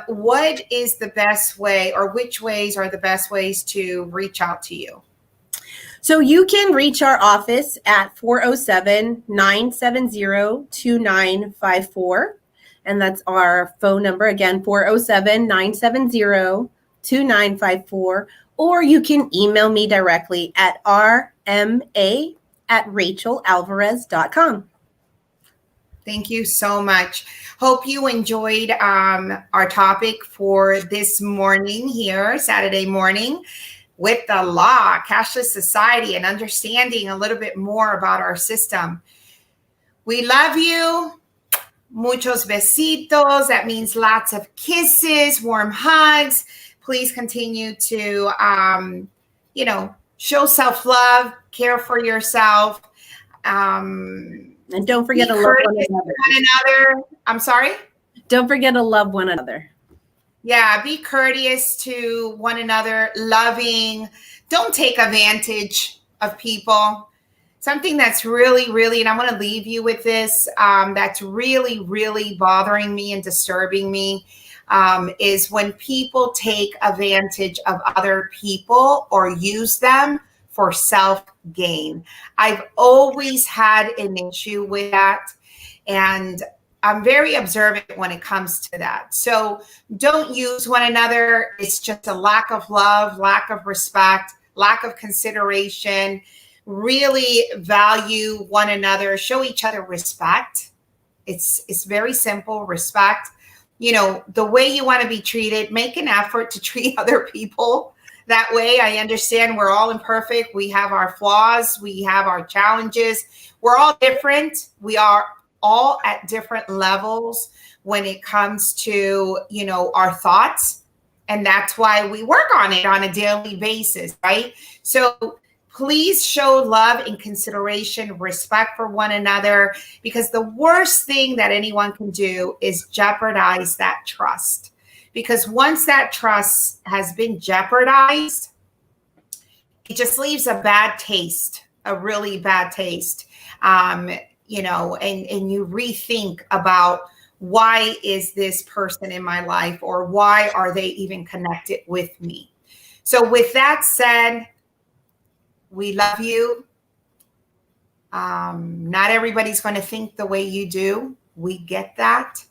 what is the best way, or which ways are the best ways to reach out to you? So you can reach our office at 407-970-2954. And that's our phone number. Again, 407-970-2954. Or you can email me directly at rma@rachelalvarez.com. Thank you so much. Hope you enjoyed our topic for this morning here, Saturday morning, with the law, Cashless Society, and understanding a little bit more about our system. We love you. Muchos besitos. That means lots of kisses, warm hugs. Please continue to, show self-love, care for yourself. And don't forget to love one another. I'm sorry? Don't forget to love one another. Yeah, be courteous to one another, loving. Don't take advantage of people. Something that's really, really, and I want to leave you with this, that's really, really bothering me and disturbing me, is when people take advantage of other people or use them for self-gain. I've always had an issue with that, and I'm very observant when it comes to that. So don't use one another. It's just a lack of love, lack of respect, lack of consideration. Really value one another, show each other respect. It's very simple, respect. The way you want to be treated, make an effort to treat other people that way. I understand we're all imperfect. We have our flaws. We have our challenges. We're all different. We are all at different levels when it comes to, our thoughts. And that's why we work on it on a daily basis, right? So please show love and consideration, respect for one another, because the worst thing that anyone can do is jeopardize that trust. Because once that trust has been jeopardized, it just leaves a bad taste, a really bad taste. And you rethink about, why is this person in my life, or why are they even connected with me? So with that said, we love you. Not everybody's going to think the way you do. We get that,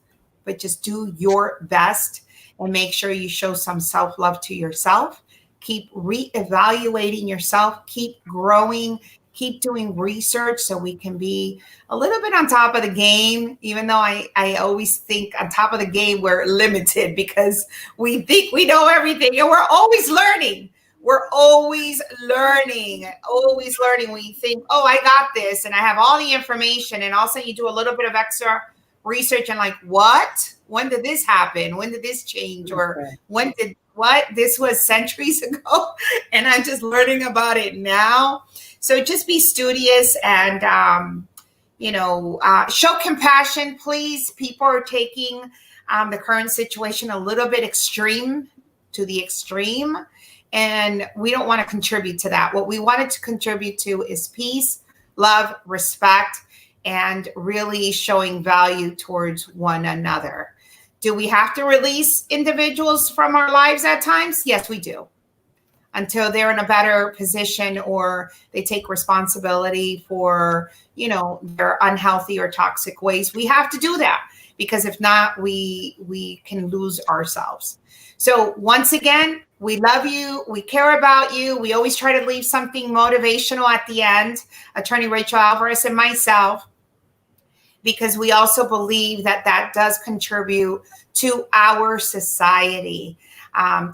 but just do your best and make sure you show some self-love to yourself. Keep reevaluating yourself, keep growing, keep doing research so we can be a little bit on top of the game, even though I always think on top of the game, we're limited because we think we know everything, and we're always learning. We're always learning, always learning. We think, oh, I got this, and I have all the information, and all of a sudden you do a little bit of extra research and like, what? When did this happen? When did this change? Or when did what? This was centuries ago, and I'm just learning about it now. So just be studious and, show compassion, please. People are taking the current situation a little bit extreme to the extreme, and we don't want to contribute to that. What we wanted to contribute to is peace, love, respect, and really showing value towards one another. Do we have to release individuals from our lives at times? Yes, we do. Until they're in a better position or they take responsibility for, their unhealthy or toxic ways. We have to do that, because if not, we can lose ourselves. So once again, we love you. We care about you. We always try to leave something motivational at the end, Attorney Rachel Alvarez and myself, because we also believe that does contribute to our society,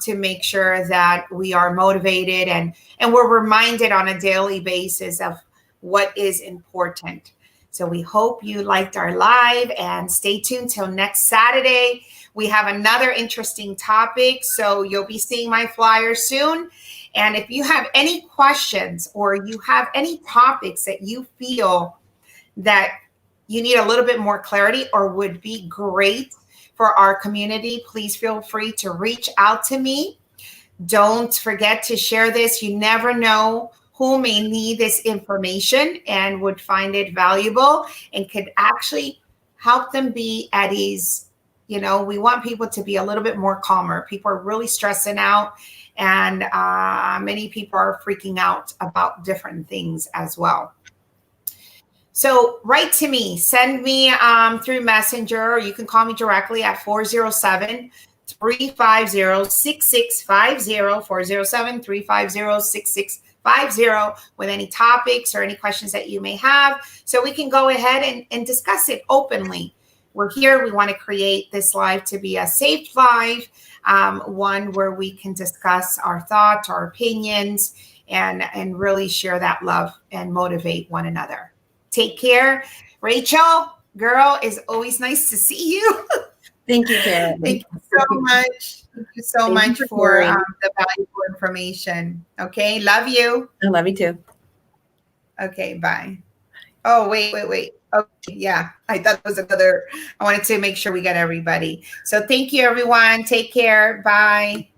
to make sure that we are motivated and we're reminded on a daily basis of what is important. So we hope you liked our live, and stay tuned till next Saturday. We have another interesting topic, so you'll be seeing my flyer soon. And if you have any questions or you have any topics that you feel that you need a little bit more clarity or would be great for our community, please feel free to reach out to me. Don't forget to share this. You never know who may need this information and would find it valuable and could actually help them be at ease. We want people to be a little bit more calmer. People are really stressing out, and many people are freaking out about different things as well. So write to me, send me through Messenger, or you can call me directly at 407-350-6650, 407-350-6650, with any topics or any questions that you may have, so we can go ahead and discuss it openly. We're here. We want to create this live to be a safe live, one where we can discuss our thoughts, our opinions, and really share that love and motivate one another. Take care. Rachel, girl, it's always nice to see you. Thank you, Karen. Thank you so much. Thank you so much for the valuable information. Okay, love you. I love you too. Okay, bye. Oh, wait. Okay, yeah, I thought it was another. I wanted to make sure we got everybody. So thank you, everyone. Take care. Bye.